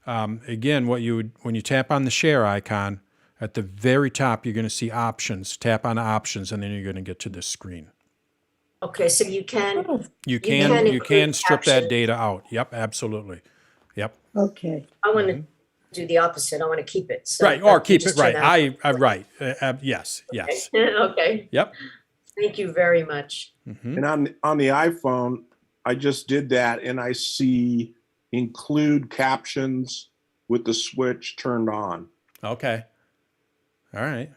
Again, when you tap on the share icon, at the very top, you're going to see options. Tap on options, and then you're going to get to this screen. Okay, so you can strip that data out. Yep, absolutely. Yep. Okay. I want to do the opposite. I want to keep it. So right, or keep just it right. turn Right. Yes. Okay. Yep. Thank you very much. And on the iPhone, I just did that, and I see include captions with the switch turned on. Okay. All right.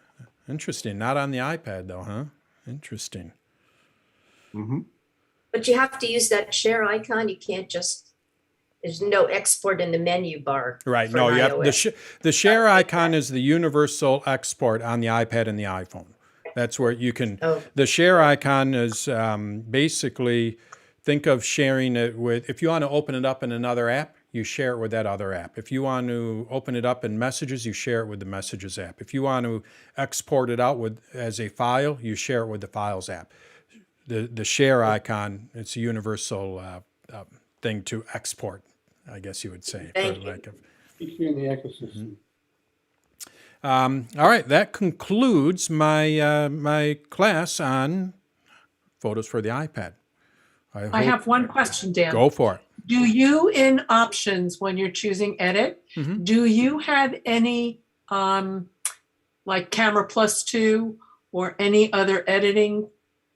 Interesting. Not on the iPad though, huh? Interesting. But you have to use that share icon. You can't just, there's no export in the menu bar. Right. for No, an you have iOS. the share icon is the universal export on the iPad and the iPhone. That's where you can. The share icon is basically, think of sharing it with, if you want to open it up in another app, you share it with that other app. If you want to open it up in Messages, you share it with the Messages app. If you want to export it out as a file, you share it with the Files app. The share icon, it's a universal thing to export, I guess you would say. Thank you. Keeps you in the ecosystem. All right, that concludes my my class on photos for the iPad. I have one question, Dan. Go for it. Do you, in options, when you're choosing edit, do you have any like Camera Plus 2 or any other editing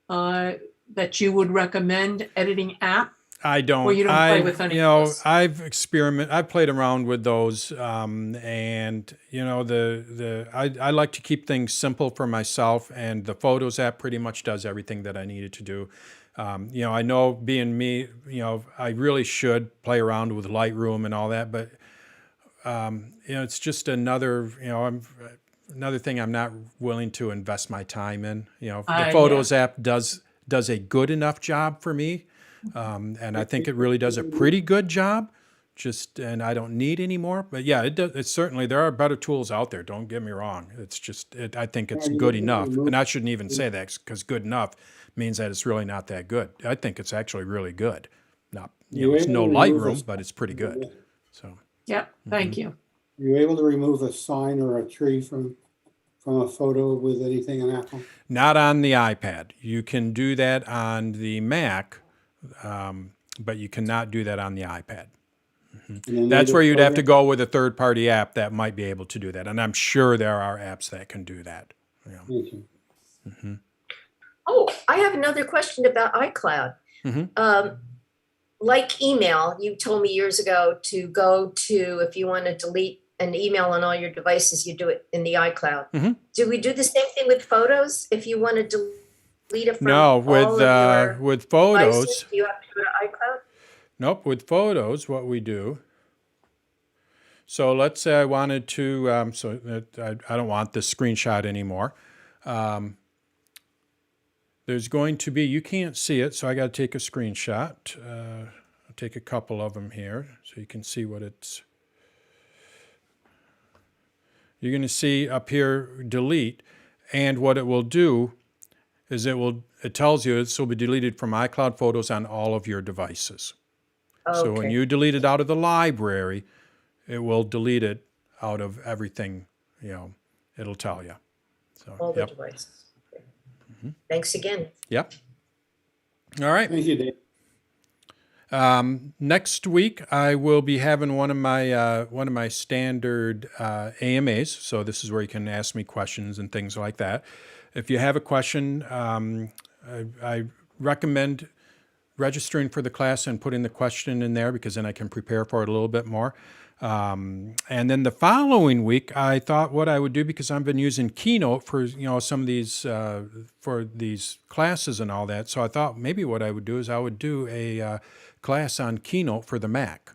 that you would recommend, editing app? I don't. Or you don't play with any of those? I've played around with those, and I like to keep things simple for myself, and the Photos app pretty much does everything that I needed to do. I know being me, I really should play around with Lightroom and all that, but it's just another, another thing I'm not willing to invest my time in. The Photos app does a good enough job for me, and I think it really does a pretty good job. And I don't need any more. But yeah, it does. It's certainly, there are better tools out there. Don't get me wrong. It's just, I think it's good enough. And I shouldn't even say that, because good enough means that it's really not that good. I think it's actually really good. Not, it's no Lightroom, but it's pretty good. So. Yeah, thank you. Are you able to remove a sign or a tree from a photo with anything on Apple? Not on the iPad. You can do that on the Mac, but you cannot do that on the iPad. That's where you'd have to go with a third-party app that might be able to do that. And I'm sure there are apps that can do that. Oh, I have another question about iCloud. Like email, you told me years ago to go to, if you want to delete an email on all your devices, you do it in the iCloud. Do we do the same thing with photos? If you want to delete it from all of your with photos, devices, do you have to go to iCloud? Nope. With photos, what we do. So let's say I wanted to. I don't want this screenshot anymore. There's going to be. You can't see it, so I got to take a screenshot. I'll take a couple of them here, so you can see what it's. You're going to see up here, delete, and what it will do is it tells you this will be deleted from iCloud Photos on all of your devices. Okay. So when you delete it out of the library, it will delete it out of everything, it'll tell you. So, all the devices. Okay. Thanks again. Yep. All right. Thank you, Dave. Next week, I will be having one of my standard AMAs. So this is where you can ask me questions and things like that. If you have a question, I recommend registering for the class and putting the question in there, because then I can prepare for it a little bit more. And then the following week, I thought what I would do, because I've been using Keynote for some of these for these classes and all that. So I thought maybe what I would do is I would do a class on Keynote for the Mac.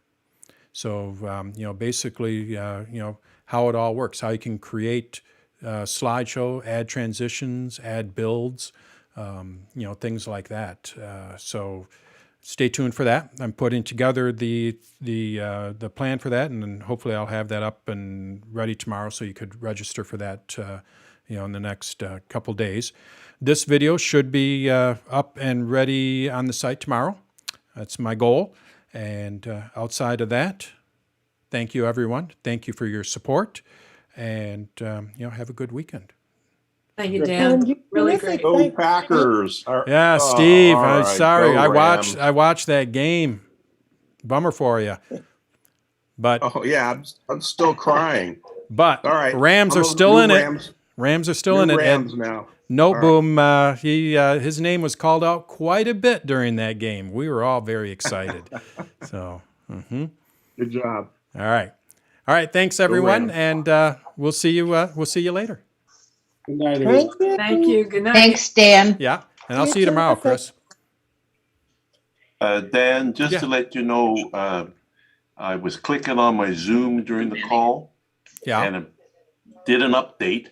So basically how it all works, how you can create slideshow, add transitions, add builds. Things like that. So stay tuned for that. I'm putting together the plan for that, and then hopefully I'll have that up and ready tomorrow, so you could register for that in the next couple days. This video should be up and ready on the site tomorrow. That's my goal. And outside of that, thank you, everyone. Thank you for your support, and have a good weekend. Thank you, Dan. Really great. Go Packers. Yeah, Steve. all I'm right, sorry. go I watched that game. Bummer for you. But I'm still crying. But all right, Rams are still in it. Rams are still in it. Rams now. Boom. His name was called out quite a bit during that game. We were all very excited. So. Good job. All right. Thanks, everyone, and we'll see you later. Good night, Thank you. Thank you. Good night. Thanks, Dan. Yeah, and I'll see you tomorrow, Chris. Dan, just to let you know, I was clicking on my Zoom during the call. Yeah. And it did an update.